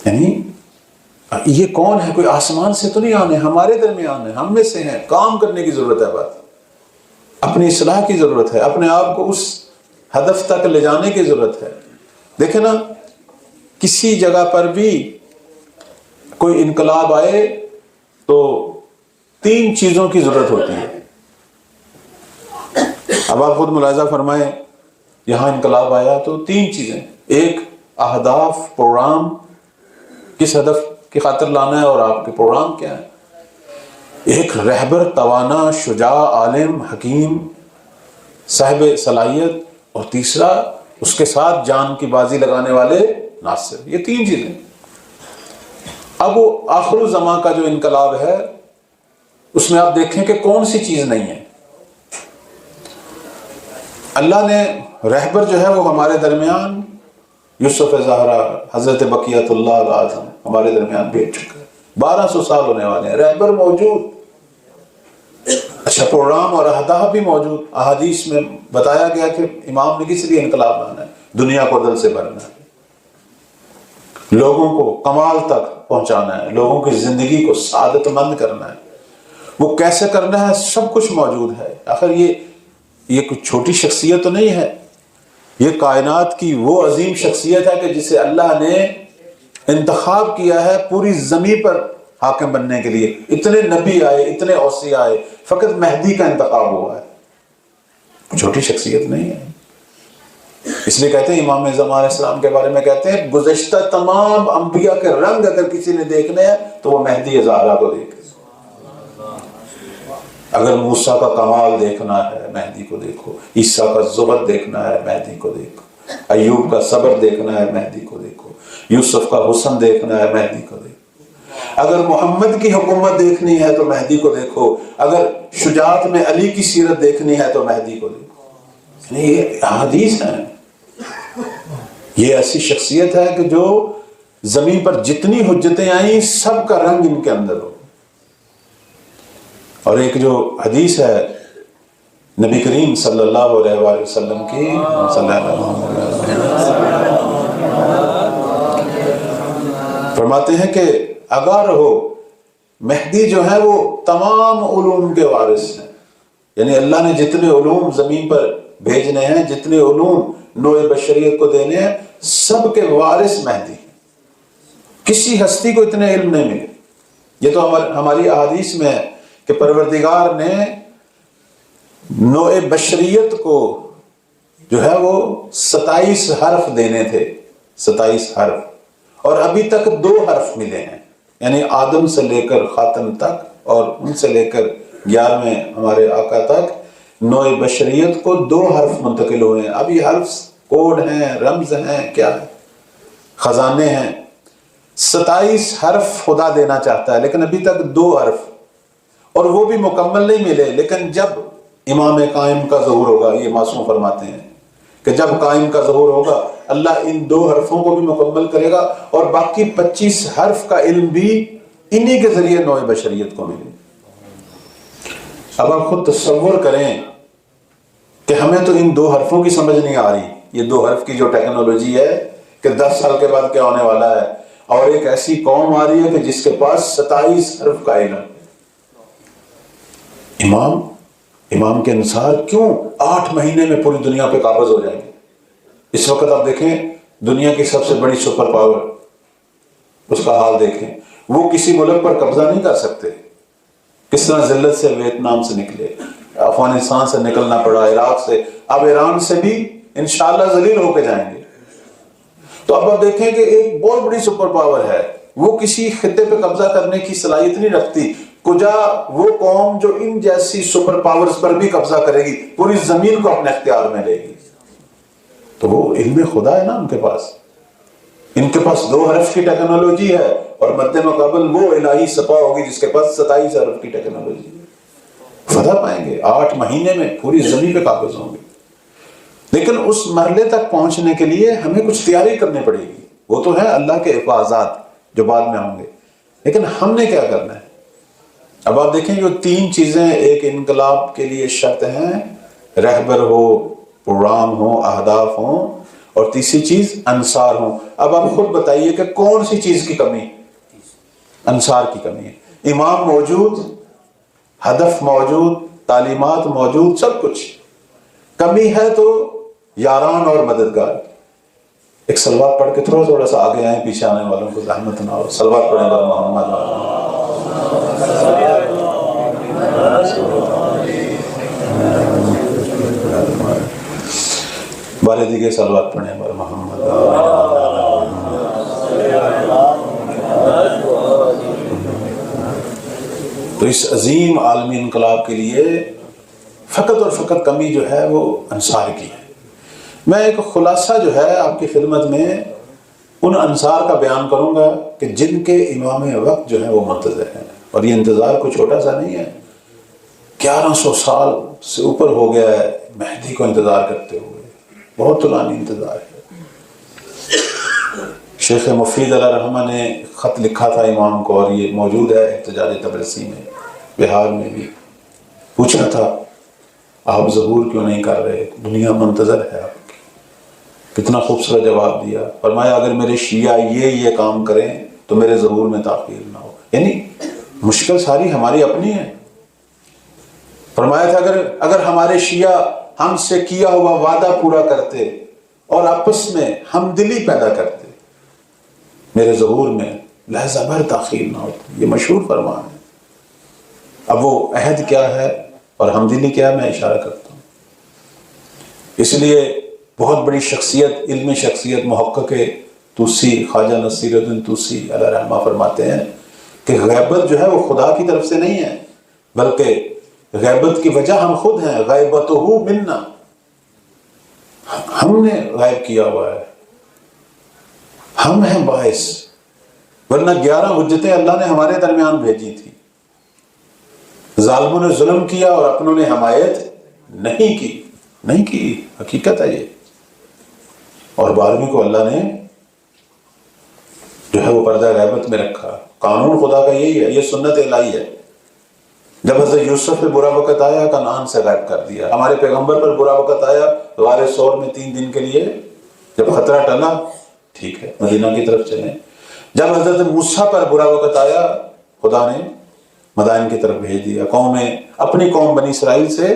یعنی یہ کون ہے؟ کوئی آسمان سے تو نہیں آنے، ہمارے درمیان ہے، ہم میں سے ہیں. کام کرنے کی ضرورت ہے، بات اپنی اصلاح کی ضرورت ہے، اپنے آپ کو اس ہدف تک لے جانے کی ضرورت ہے. دیکھیں نا، کسی جگہ پر بھی کوئی انقلاب آئے تو 3 چیزوں کی ضرورت ہوتی ہے. اب آپ خود ملاحظہ فرمائیں، یہاں انقلاب آیا تو 3 چیزیں. ایک اہداف، پروگرام، کس ہدف کی خاطر لانا ہے اور آپ کے پروگرام کیا ہے. ایک رہبر توانا، شجاع، عالم، حکیم، صاحب صلاحیت، اور تیسرا اس کے ساتھ جان کی بازی لگانے والے ناصر. یہ 3 چیزیں. اب وہ آخر الزمان کا جو انقلاب ہے اس میں آپ دیکھیں کہ کون سی چیز نہیں ہے. اللہ نے رہبر جو ہے وہ ہمارے درمیان یوسف زہرا، حضرت بقیت اللہ العظم ہمارے درمیان بھیج چکا ہے. 1200 سال ہونے والے ہیں، رہبر موجود. اچھا، پروگرام اور اہداف بھی موجود. احادیث میں بتایا گیا کہ امام نے کس لیے انقلاب لانا ہے؟ دنیا کو عدل سے بھرنا ہے، لوگوں کو کمال تک پہنچانا ہے، لوگوں کی زندگی کو سعادت مند کرنا ہے. وہ کیسے کرنا ہے؟ سب کچھ موجود ہے. آخر یہ کوئی چھوٹی شخصیت تو نہیں ہے، یہ کائنات کی وہ عظیم شخصیت ہے کہ جسے اللہ نے انتخاب کیا ہے پوری زمین پر حاکم بننے کے لیے. اتنے نبی آئے، اتنے اوصیاء آئے، فقط مہدی کا انتخاب ہوا ہے. چھوٹی شخصیت نہیں ہے. اس لیے کہتے ہیں امام اعظم علیہ السلام کے بارے میں کہتے ہیں گزشتہ تمام انبیاء کے رنگ اگر کسی نے دیکھنے ہیں تو وہ مہدی زہرا کو دیکھے. اگر موسیٰ کا کمال دیکھنا ہے مہدی کو دیکھو، عیسیٰ کا زہد دیکھنا ہے مہدی کو دیکھو، ایوب کا صبر دیکھنا ہے مہدی کو دیکھو، یوسف کا حسن دیکھنا ہے مہدی کو دیکھو. اگر محمد کی حکومت دیکھنی ہے تو مہدی کو دیکھو، اگر شجاعت میں علی کی سیرت دیکھنی ہے تو مہدی کو دیکھو. یہ حدیث ہے. یہ ایسی شخصیت ہے کہ جو زمین پر جتنی حجتیں آئیں سب کا رنگ ان کے اندر ہو. اور ایک جو حدیث ہے نبی کریم صلی اللہ علیہ وآلہ وسلم کی، فرماتے ہیں کہ آگاہ رہو، مہدی جو ہے وہ تمام علوم کے وارث ہیں. یعنی اللہ نے جتنے علوم زمین پر بھیجنے ہیں، جتنے علوم نوع بشریت کو دینے ہیں، سب کے وارث مہدی، کسی ہستی کو اتنے علم نہیں ملے۔ یہ تو ہماری احادیث میں ہے کہ پروردگار نے نوع بشریت کو جو ہے وہ 27 حرف دینے تھے، 27 حرف، اور ابھی تک 2 حرف ملے ہیں، یعنی آدم سے لے کر خاتم تک اور ان سے لے کر 11ویں ہمارے آقا تک نوع بشریت کو 2 حرف منتقل ہوئے ہیں۔ اب یہ حرف کوڈ ہیں، رمز ہیں، کیا ہے، خزانے ہیں۔ 27 حرف خدا دینا چاہتا ہے لیکن ابھی تک 2 حرف، اور وہ بھی مکمل نہیں ملے۔ لیکن جب امام قائم کا ظہور ہوگا، یہ معصوم فرماتے ہیں کہ جب قائم کا ظہور ہوگا اللہ ان 2 حرفوں کو بھی مکمل کرے گا اور باقی 25 حرف کا علم بھی انہی کے ذریعے نوع بشریت کو ملے۔ اب آپ خود تصور کریں کہ ہمیں تو ان 2 حرفوں کی سمجھ نہیں آ رہی، یہ 2 حرف کی جو ٹیکنالوجی ہے کہ 10 سال کے بعد کیا ہونے والا ہے، اور ایک ایسی قوم آ رہی ہے کہ جس کے پاس 27 حرف کا علم۔ امام کے انصار کیوں 8 مہینے میں پوری دنیا پہ قابض ہو جائیں گے؟ اس وقت آپ دیکھیں دنیا کی سب سے بڑی سپر پاور، اس کا حال دیکھیں، وہ کسی ملک پر قبضہ نہیں کر سکتے۔ کس طرح ذلت سے ویتنام سے نکلے، افغانستان سے نکلنا پڑا، عراق سے، اب ایران سے بھی انشاءاللہ ذلیل ہو کے جائیں گے۔ تو اب آپ دیکھیں کہ ایک بہت بڑی سپر پاور ہے، وہ کسی خطے پہ قبضہ کرنے کی صلاحیت نہیں رکھتی۔ کجا وہ قوم جو ان جیسی سپر پاورز پر بھی قبضہ کرے گی، پوری زمین کو اپنے اختیار میں لے گی۔ تو وہ علم خدا ہے نا ان کے پاس، ان کے پاس 2 حرف کی ٹیکنالوجی ہے، اور مد مقابل وہ الہی سپا ہوگی جس کے پاس 27 حرف کی ٹیکنالوجی ہے۔ فتح پائیں گے، 8 مہینے میں پوری زمین پہ قابض ہوں گے۔ لیکن اس مرحلے تک پہنچنے کے لیے ہمیں کچھ تیاری کرنی پڑے گی، وہ تو ہے اللہ کے حفاظات جو بعد میں ہوں گے، لیکن ہم نے کیا کرنا ہے؟ اب آپ دیکھیں جو 3 چیزیں ایک انقلاب کے لیے شرط ہیں، رہبر ہو، پروگرام ہو، اہداف ہوں، اور تیسری چیز انصار ہوں۔ اب آپ خود بتائیے کہ کون سی چیز کی کمی؟ انصار کی کمی ہے۔ امام موجود، ہدف موجود، تعلیمات موجود، سب کچھ، کمی ہے تو یاران اور مددگار۔ ایک سلوات پڑھ کے تھوڑا سا آگے آئیں، پیچھے آنے والوں کو زحمت نہ ہو، سلوات پڑھیں بر محمد۔ بارے دیگے سلوات پڑھیں بر محمد۔ تو اس عظیم عالمی انقلاب کے لیے فقط اور فقط کمی جو ہے وہ انصار کی ہے۔ میں ایک خلاصہ جو ہے آپ کی خدمت میں ان انصار کا بیان کروں گا کہ جن کے امام وقت جو ہے وہ منتظر ہیں، اور یہ انتظار کوئی چھوٹا سا نہیں ہے، 1100 سال سے اوپر ہو گیا ہے مہدی کو انتظار کرتے ہوئے، بہت طولانی انتظار ہے۔ شیخ مفید علیہ رحمہ نے خط لکھا تھا امام کو، اور یہ موجود ہے احتجاج تبرسی میں، بہار میں بھی، پوچھا تھا آپ ظہور کیوں نہیں کر رہے، دنیا منتظر ہے آپ کی۔ کتنا خوبصورت جواب دیا، فرمایا اگر میرے شیعہ یہ کام کریں تو میرے ظہور میں تاخیر نہ ہو۔ یعنی مشکل ساری ہماری اپنی ہے۔ فرمایا تھا اگر ہمارے شیعہ ہم سے کیا ہوا وعدہ پورا کرتے اور آپس میں ہم دلی پیدا کرتے، میرے ظہور میں لحظہ بھر تاخیر نہ ہوتی۔ یہ مشہور فرمان ہے۔ اب وہ عہد کیا ہے اور ہمدلی کیا ہے، میں اشارہ کرتا ہوں۔ اس لیے بہت بڑی شخصیت، علمی شخصیت، محقق توسی خواجہ نصیر الدین توسی علیہ رحمہ فرماتے ہیں کہ غیبت جو ہے وہ خدا کی طرف سے نہیں ہے، بلکہ غیبت کی وجہ ہم خود ہیں، غیبتہ منا، ہم نے غائب کیا ہوا ہے، ہم ہیں باعث، ورنہ 11 حجتیں اللہ نے ہمارے درمیان بھیجی تھی، ظالموں نے ظلم کیا اور اپنوں نے حمایت نہیں کی، حقیقت ہے یہ۔ اور 12ویں کو اللہ نے جو ہے وہ پردہ غیبت میں رکھا۔ قانون خدا کا یہی ہے، یہ سنت الہی ہے۔ جب حضرت یوسف پہ برا وقت آیا، کنعان سے غائب کر دیا۔ ہمارے پیغمبر پر برا وقت آیا، غار ثور میں 3 دن کے لیے، جب خطرہ ٹلا ٹھیک ہے مدینہ کی طرف چلیں۔ جب حضرت موسیٰ پر برا وقت آیا، خدا نے مدائن کی طرف بھیج دیا۔ اپنی قوم بنی اسرائیل سے،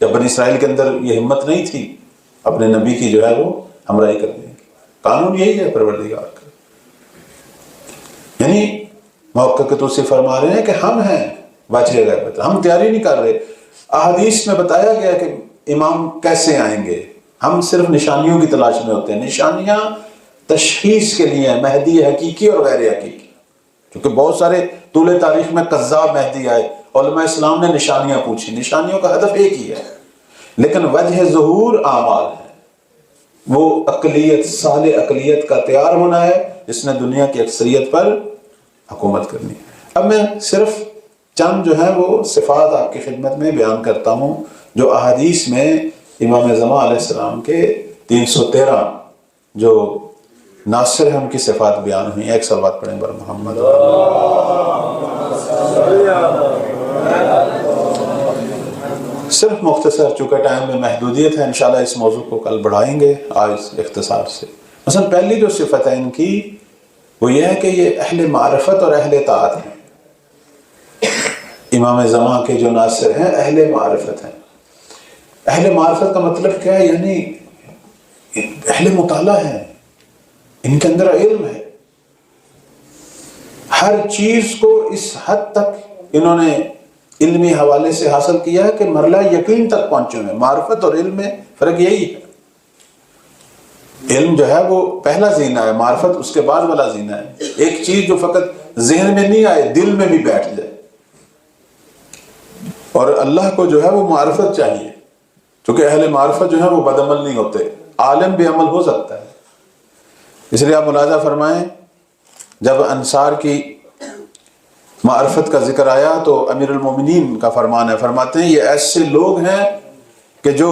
جب بنی اسرائیل کے اندر یہ ہمت نہیں تھی، اپنے نبی کی جو ہے وہ ہمراہی کرنے کی۔ قانون یہی ہے پروردگار کا، یعنی موقع کے تو سے فرما رہے ہیں کہ ہم ہیں واجب غیبت، ہم تیاری نہیں کر رہے۔ احادیث میں بتایا گیا کہ امام کیسے آئیں گے، ہم صرف نشانیوں کی تلاش میں ہوتے ہیں۔ نشانیاں تشخیص کے لیے ہیں، مہدی حقیقی اور غیر حقیقی، کیونکہ بہت سارے طول تاریخ میں کذاب مہدی آئے، علماء اسلام نے نشانیاں پوچھی، نشانیوں کا ہدف ایک ہی ہے، لیکن وجہ ظہور اعمال ہے، وہ اقلیت، صالح اقلیت کا تیار ہونا ہے جس نے دنیا کی اکثریت پر حکومت کرنی ہے۔ اب میں صرف چند جو ہے وہ صفات آپ کی خدمت میں بیان کرتا ہوں جو احادیث میں امام زمان علیہ السلام کے 313 جو ناصر ہیں ان کی صفات بیان ہوئی ہیں۔ ایک صلوات پڑھیں بر محمد۔ صرف مختصر، چونکہ ٹائم میں محدودیت ہے، انشاءاللہ اس موضوع کو کل بڑھائیں گے، آج اختصار سے۔ مثلا پہلی جو صفت ہے ان کی وہ یہ ہے کہ یہ اہل معرفت اور اہل طاعت ہیں۔ امام زمان کے جو ناصر ہیں اہل معرفت ہیں۔ اہل معرفت کا مطلب کیا ہے؟ یعنی اہل مطالعہ ہیں، ان کے اندر علم ہے، ہر چیز کو اس حد تک انہوں نے علمی حوالے سے حاصل کیا ہے کہ مرحلہ یقین تک پہنچے ہوئے ہیں۔ معرفت اور علم میں فرق یہی ہے، علم جو ہے وہ پہلا زینہ ہے، معرفت اس کے بعد والا زینہ ہے۔ ایک چیز جو فقط ذہن میں نہیں آئے، دل میں بھی بیٹھ جائے، اور اللہ کو جو ہے وہ معرفت چاہیے، کیونکہ اہل معرفت جو ہے وہ بدعمل نہیں ہوتے، عالم بھی عمل ہو سکتا ہے۔ اس لیے آپ ملاحظہ فرمائیں، جب انصار کی معرفت کا ذکر آیا تو امیر المومنین کا فرمان ہے، فرماتے ہیں یہ ایسے لوگ ہیں کہ جو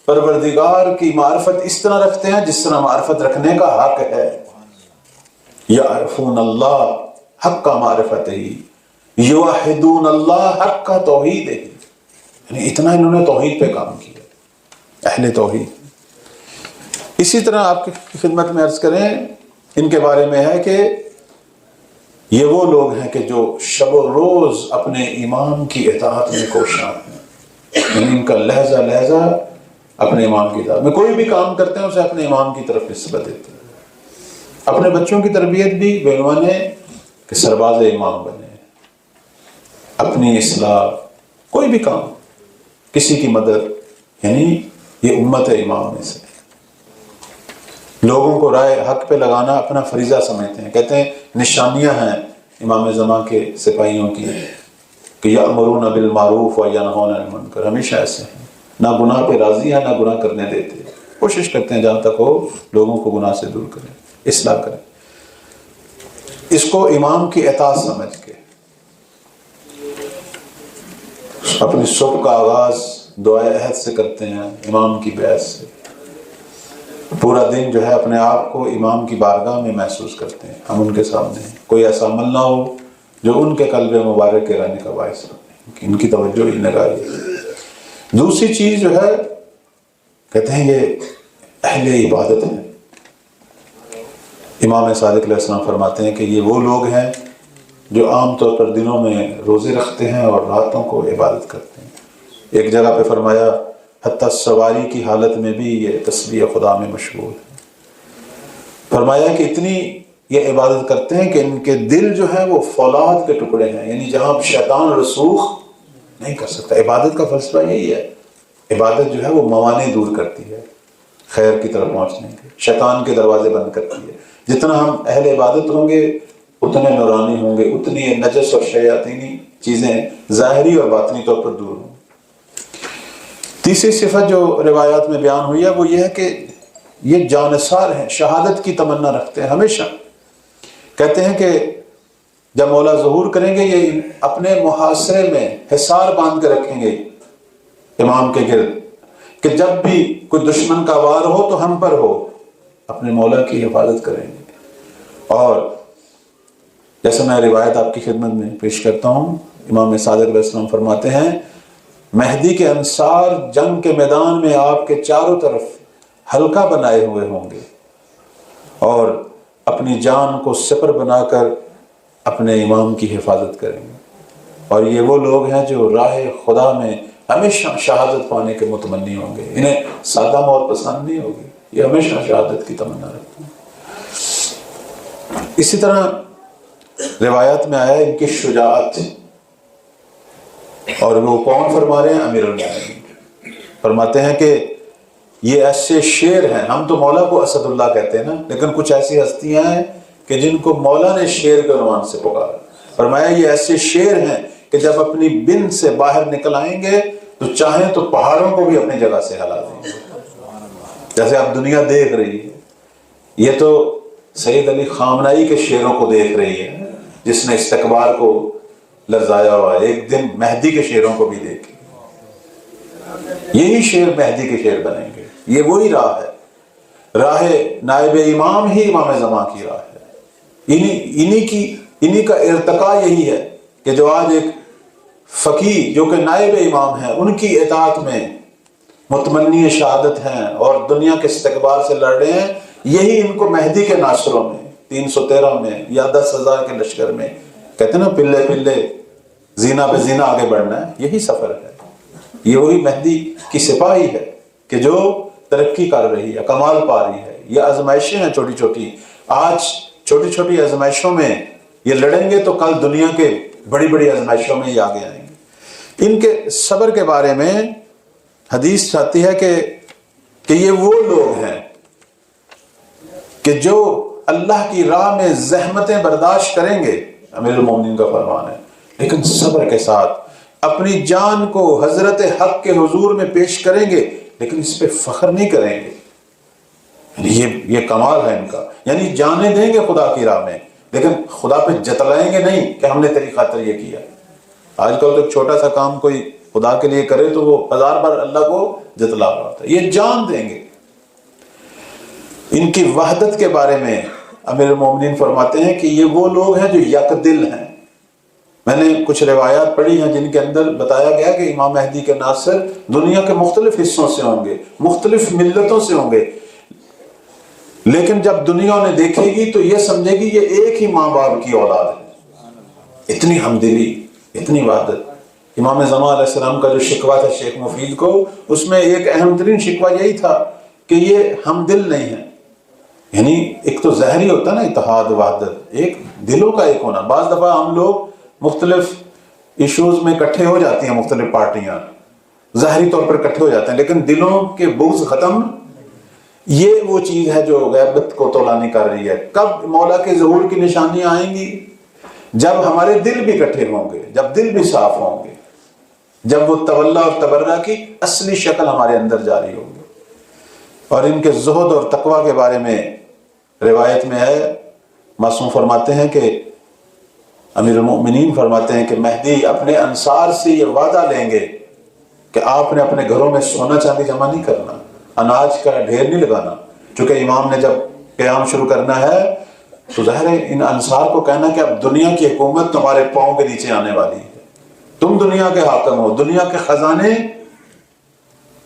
پروردگار کی معرفت اس طرح رکھتے ہیں جس طرح معرفت رکھنے کا حق ہے۔ یعرفون اللہ حق کا معرفت ہی، یوحدون اللہ حق کا توحید ہے، یعنی اتنا انہوں نے توحید پہ کام کیا، اہل توحید۔ اسی طرح آپ کی خدمت میں عرض کریں ان کے بارے میں ہے کہ یہ وہ لوگ ہیں کہ جو شب و روز اپنے امام کی اطاعت میں کوشاں ہیں، یعنی ان کا لہجہ لہجہ اپنے امام کی اطاعت میں، کوئی بھی کام کرتے ہیں اسے اپنے امام کی طرف نسبت دیتے ہیں۔ اپنے بچوں کی تربیت بھی بعنوان کہ سرباز امام بنے، اپنی اصلاح، کوئی بھی کام، کسی کی مدد، یعنی یہ امت امام میں سے لوگوں کو رائے حق پہ لگانا اپنا فریضہ سمجھتے ہیں۔ کہتے ہیں نشانیاں ہیں امام زمان کے سپاہیوں کی کہ یأمرون بالمعروف و ینہون عن المنکر، ہمیشہ ایسے ہیں، نہ گناہ پہ راضی ہیں نہ گناہ کرنے دیتے، کوشش کرتے ہیں جہاں تک ہو لوگوں کو گناہ سے دور کریں، اصلاح کریں۔ اس کو امام کی اطاعت سمجھ کے اپنی صبح کا آغاز دعائے عہد سے کرتے ہیں، امام کی بیعت سے، پورا دن جو ہے اپنے آپ کو امام کی بارگاہ میں محسوس کرتے ہیں، ہم ان کے سامنے ہیں، کوئی ایسا عمل نہ ہو جو ان کے قلب مبارک کے رہنے کا باعث ہو، ان کی توجہ ہی نگاہی۔ دوسری چیز جو ہے کہتے ہیں یہ اہل عبادت ہیں۔ امام صادق علیہ السلام فرماتے ہیں کہ یہ وہ لوگ ہیں جو عام طور پر دنوں میں روزے رکھتے ہیں اور راتوں کو عبادت کرتے ہیں۔ ایک جگہ پہ فرمایا حتیٰ سواری کی حالت میں بھی یہ تسبیح خدا میں مشغول ہے۔ فرمایا کہ اتنی یہ عبادت کرتے ہیں کہ ان کے دل جو ہے وہ فولاد کے ٹکڑے ہیں، یعنی جہاں شیطان رسوخ نہیں کر سکتا۔ عبادت کا فلسفہ یہی ہے، عبادت جو ہے وہ موانع دور کرتی ہے خیر کی طرف پہنچنے کے، شیطان کے دروازے بند کرتی ہے۔ جتنا ہم اہل عبادت ہوں گے اتنے نورانی ہوں گے، اتنی نجس اور شیاطینی چیزیں ظاہری اور باطنی طور پر دور ہوں گی۔ تیسری صفت جو روایات میں بیان ہوئی ہے وہ یہ ہے کہ یہ جانثار ہیں، شہادت کی تمنا رکھتے ہیں ہمیشہ۔ کہتے ہیں کہ جب مولا ظہور کریں گے یہ اپنے محاصرے میں حصار باندھ کے رکھیں گے امام کے گرد کہ جب بھی کوئی دشمن کا وار ہو تو ہم پر ہو، اپنے مولا کی حفاظت کریں گے۔ اور جیسے میں روایت آپ کی خدمت میں پیش کرتا ہوں، امام صادق علیہ السلام فرماتے ہیں مہدی کے انصار جنگ کے میدان میں آپ کے چاروں طرف حلقہ بنائے ہوئے ہوں گے اور اپنی جان کو سپر بنا کر اپنے امام کی حفاظت کریں گے، اور یہ وہ لوگ ہیں جو راہ خدا میں ہمیشہ شہادت پانے کے متمنی ہوں گے، انہیں سادہ موت پسند نہیں ہوگی، یہ ہمیشہ شہادت کی تمنا رکھتے ہیں۔ اسی طرح روایات میں آیا ان کی شجاعت، اور وہ کون فرما رہے ہیں؟ امیر المومنین فرماتے ہیں کہ یہ ایسے شیر ہیں، ہم تو مولا کو اسد اللہ کہتے ہیں نا، لیکن کچھ ایسی ہستیاں ہیں کہ جن کو مولا نے شیر کے عنوان سے پکارا۔ فرمایا یہ ایسے شیر ہیں کہ جب اپنی بن سے باہر نکل آئیں گے تو چاہیں تو پہاڑوں کو بھی اپنی جگہ سے ہلا دیں گے، جیسے اب دنیا دیکھ رہی ہے۔ یہ تو سید علی خامنائی کے شیروں کو دیکھ رہی ہے جس نے استکبار کو لرزایا ہوا ہے، ایک دن مہدی کے شیروں کو بھی دیکھیں، یہی شیر مہدی کے شیر بنیں گے۔ یہ وہی راہ ہے، راہ نائب امام ہی امام زمان کی راہ ہے، انہی کا ارتقاء یہی ہے کہ جو آج ایک فقیہ جو کہ نائب امام ہیں ان کی اطاعت میں متمنی شہادت ہیں اور دنیا کے استقبال سے لڑ رہے ہیں، یہی ان کو مہدی کے ناشروں میں 313 میں یا 10,000 کے لشکر میں کہتے ہیں نا پلے پلے زینہ پہ زینہ آگے بڑھنا ہے، یہی سفر ہے۔ یہ وہی مہدی کی سپاہی ہے کہ جو ترقی کر رہی ہے، کمال پا رہی ہے۔ یہ آزمائشیں ہیں چھوٹی چھوٹی، آج چھوٹی چھوٹی آزمائشوں میں یہ لڑیں گے تو کل دنیا کے بڑی بڑی آزمائشوں میں یہ آگے آئیں گے۔ ان کے صبر کے بارے میں حدیث چاہتی ہے کہ یہ وہ لوگ ہیں کہ جو اللہ کی راہ میں زحمتیں برداشت کریں گے، امیر المومنین کا فرمان ہے، لیکن صبر کے ساتھ اپنی جان کو حضرت حق کے حضور میں پیش کریں گے، لیکن اس پہ فخر نہیں کریں گے۔ یہ کمال ہے ان کا، یعنی جانے دیں گے خدا کی راہ میں، لیکن خدا پہ جتلائیں گے نہیں کہ ہم نے تیری خاطر یہ کیا۔ آج کل تو ایک چھوٹا سا کام کوئی خدا کے لیے کرے تو وہ 1000 بار اللہ کو جتلا رہا ہوتا ہے، یہ جان دیں گے۔ ان کی وحدت کے بارے میں امیر المومنین فرماتے ہیں کہ یہ وہ لوگ ہیں جو یک دل ہیں۔ میں نے کچھ روایات پڑھی ہیں جن کے اندر بتایا گیا کہ امام مہدی کے ناصر دنیا کے مختلف حصوں سے ہوں گے، مختلف ملتوں سے ہوں گے، لیکن جب دنیا انہیں دیکھے گی تو یہ سمجھے گی یہ ایک ہی ماں باپ کی اولاد ہے۔ اتنی ہمدلی، اتنی وحدت۔ امام زمان علیہ السلام کا جو شکوہ تھا شیخ مفید کو، اس میں ایک اہم ترین شکوہ یہی تھا کہ یہ ہمدل نہیں ہے۔ یعنی ایک تو ظاہری ہوتا ہے نا اتحاد وحدت، ایک دلوں کا ایک ہونا۔ بعض دفعہ ہم لوگ مختلف ایشوز میں اکٹھے ہو جاتی ہیں، مختلف پارٹیاں ظاہری طور پر اکٹھے ہو جاتے ہیں، لیکن دلوں کے بغض ختم۔ یہ وہ چیز ہے جو غیبت کو طولانی کر رہی ہے۔ کب مولا کے ظہور کی نشانیاں آئیں گی؟ جب ہمارے دل بھی اکٹھے ہوں گے، جب دل بھی صاف ہوں گے، جب وہ تولا اور تبرہ کی اصلی شکل ہمارے اندر جاری ہوگی۔ اور ان کے زہد اور تقوی کے بارے میں روایت میں ہے، معصوم فرماتے ہیں کہ امیر المؤمنین فرماتے ہیں کہ مہدی اپنے انصار سے یہ وعدہ لیں گے کہ آپ نے اپنے گھروں میں سونا چاندی جمع نہیں کرنا، اناج کا ڈھیر نہیں لگانا، چونکہ امام نے جب قیام شروع کرنا ہے تو ظاہر ہے ان انصار کو کہنا کہ اب دنیا کی حکومت تمہارے پاؤں کے نیچے آنے والی ہے، تم دنیا کے حاکم ہو، دنیا کے خزانے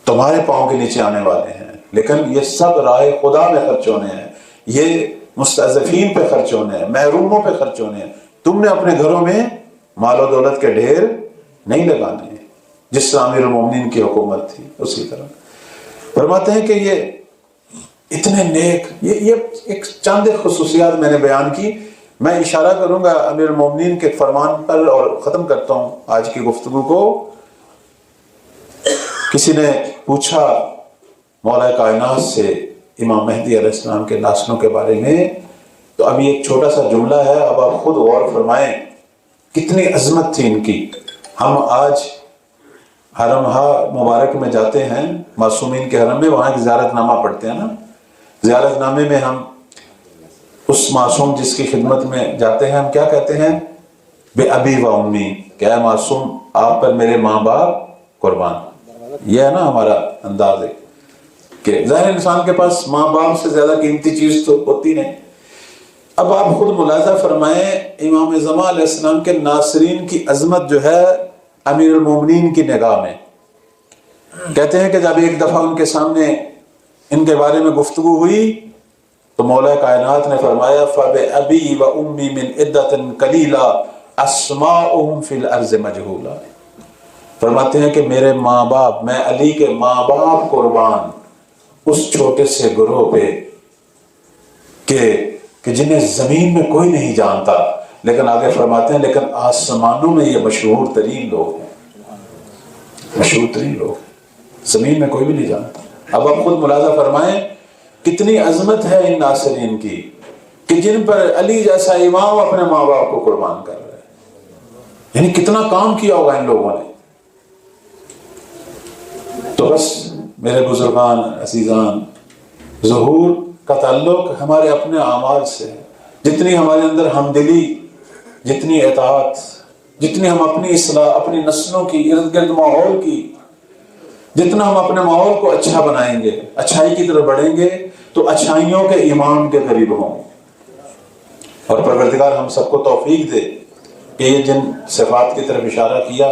تمہارے پاؤں کے نیچے آنے والے ہیں، لیکن یہ سب راہ خدا میں خرچ ہونے ہیں، یہ مستضعفین پہ خرچ ہونے ہیں، محروموں پہ خرچ ہونے ہیں۔ تم نے اپنے گھروں میں مال و دولت کے ڈھیر نہیں لگانے، جس طرح امیر المومنین کی حکومت تھی اسی طرح۔ فرماتے ہیں کہ یہ اتنے نیک، یہ ایک چند خصوصیات میں نے بیان کی۔ میں اشارہ کروں گا امیر المومنین کے فرمان پر اور ختم کرتا ہوں آج کی گفتگو کو۔ کسی نے پوچھا مولا کائنات سے امام مہدی علیہ السلام کے ناسلوں کے بارے میں، تو ابھی ایک چھوٹا سا جملہ ہے، اب آپ خود غور فرمائیں کتنی عظمت تھی ان کی۔ ہم آج حرمہا مبارک میں جاتے ہیں، معصومین کے حرم میں، وہاں ایک زیارت نامہ پڑھتے ہیں نا، زیارت نامے میں ہم اس معصوم جس کی خدمت میں جاتے ہیں ہم کیا کہتے ہیں؟ بے ابی و امی، کیا ہے معصوم آپ پر میرے ماں باپ قربان۔ یہ ہے نا ہمارا انداز ہے کہ ظاہر انسان کے پاس ماں باپ سے زیادہ قیمتی چیز تو ہوتی نہیں۔ اب آپ خود ملاحظہ فرمائیں امام زمان علیہ السلام کے ناصرین کی عظمت جو ہے امیر المومنین کی نگاہ میں۔ کہتے ہیں کہ جب ایک دفعہ ان کے سامنے ان کے بارے میں گفتگو ہوئی تو مولا کائنات نے فرمایا فَبِأَبِي وَأُمِّي مِنْ عِدَّةٍ قَلِيلَةٍ أَسْمَاؤُهُمْ فِي الْأَرْضِ مَجْهُولَةٍ۔ فرماتے ہیں کہ میرے ماں باپ، میں علی کے ماں باپ قربان اس چھوٹے سے گروہ پہ کہ جنہیں زمین میں کوئی نہیں جانتا، لیکن آگے فرماتے ہیں لیکن آسمانوں میں یہ مشہور ترین لوگ ہیں، مشہور ترین لوگ ہیں، زمین میں کوئی بھی نہیں جانتا۔ اب آپ خود ملاحظہ فرمائیں کتنی عظمت ہے ان ناصرین کی کہ جن پر علی جیسا امام اپنے ماں باپ کو قربان کر رہے ہیں، یعنی کتنا کام کیا ہوگا ان لوگوں نے۔ تو بس میرے بزرگان عزیزان، ظہور کا تعلق ہمارے اپنے اعمال سے، جتنی ہمارے اندر ہمدلی، جتنی اطاعت، جتنی ہم اپنی اصلاح، اپنی نسلوں کی، ارد گرد ماحول کی، جتنا ہم اپنے ماحول کو اچھا بنائیں گے، اچھائی کی طرف بڑھیں گے تو اچھائیوں کے امام کے قریب ہوں گے۔ اور پروردگار ہم سب کو توفیق دے کہ یہ جن صفات کی طرف اشارہ کیا،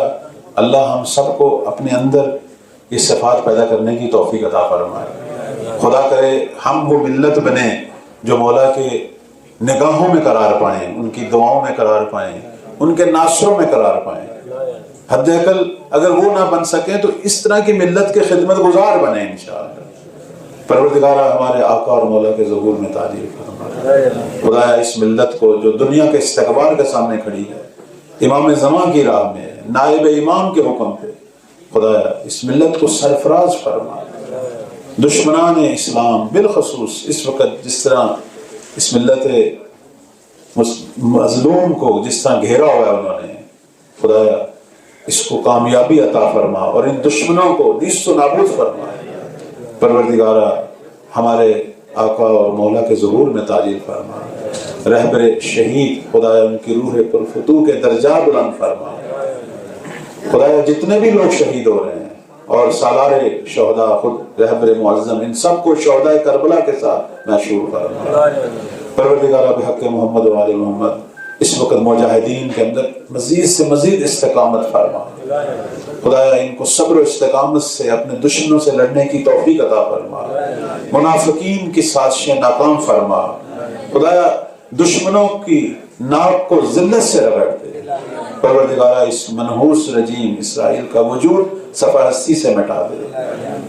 اللہ ہم سب کو اپنے اندر یہ صفات پیدا کرنے کی توفیق عطا فرمائے۔ خدا کرے ہم وہ ملت بنیں جو مولا کے نگاہوں میں قرار پائیں، ان کی دعاؤں میں قرار پائیں، ان کے ناصروں میں قرار پائیں۔ حد اقل اگر وہ نہ بن سکیں تو اس طرح کی ملت کے خدمت گزار بنیں انشاءاللہ۔ پروردگار ہمارے آقا اور مولا کے ظہور میں تعجیل فرمائے۔ خدایا اس ملت کو جو دنیا کے استقبال کے سامنے کھڑی ہے، امام زمان کی راہ میں، نائب امام کے حکم پہ، خدایا اس ملت کو سرفراز فرما۔ دشمنان اسلام بالخصوص اس وقت جس طرح اس ملت مظلوم کو جس طرح گھیرا ہوا ہے انہوں نے، خدایا اس کو کامیابی عطا فرما اور ان دشمنوں کو نیست و نابود فرما۔ پروردگارہ ہمارے آقا اور مولا کے ظہور میں تعجیل فرما۔ رہبر شہید خدایا ان کی روح پرفتوح کے درجات بلند فرما۔ خدایا جتنے بھی لوگ شہید ہو رہے ہیں اور سالار شہداء خود رہبر معظم، ان سب کو شہداء کربلا کے ساتھ محشور فرما۔ پروردگارہ بحق محمد و آل محمد اس وقت مجاہدین کے اندر مزید سے مزید استقامت فرما۔ خدایا ان کو صبر و استقامت سے اپنے دشمنوں سے لڑنے کی توفیق عطا فرما۔ منافقین کی سازشیں ناکام فرما۔ خدایا دشمنوں کی ناک کو ذلت سے رگڑ دے۔ پروردگارہ اس منحوس رجیم اسرائیل کا وجود صفحہ ہستی سے مٹا دے۔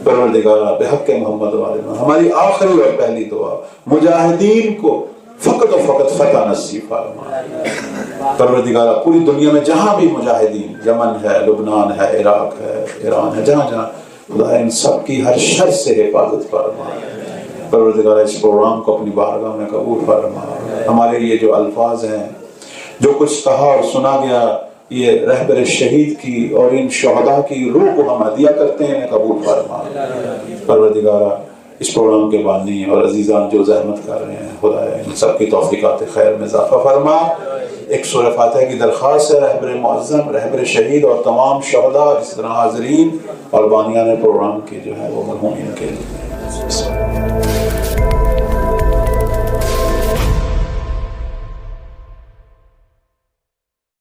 پروردگارہ بحق محمد و آل محمد ہماری آخری اور پہلی دعا، مجاہدین کو فقط و فقط فتح نصیب فرما۔ پروردگارہ پوری دنیا میں جہاں بھی مجاہدین، یمن ہے، لبنان ہے، عراق ہے، ایران ہے، جہاں جہاں، خدا ان سب کی ہر شر سے حفاظت فرما۔ پروردگارہ اس پروگرام کو اپنی بارگاہ میں قبول فرما۔ ہمارے لیے جو الفاظ ہیں، جو کچھ کہا اور سنا گیا، یہ رہبر شہید کی اور ان شہداء کی روح کو ہم ہدیہ کرتے ہیں، قبول فرما۔ پروردگارہ اس پروگرام کے بانی اور عزیزان جو زحمت کر رہے ہیں، خدا ان سب کی توفیقات خیر میں اضافہ فرما۔ ایک سورہ فاتحہ کی درخواست ہے رہبر معظم، رہبر شہید اور تمام شہداء، اس طرح حاضرین اور بانیان پروگرام کے جو ہے وہ مرحومین کے لیے۔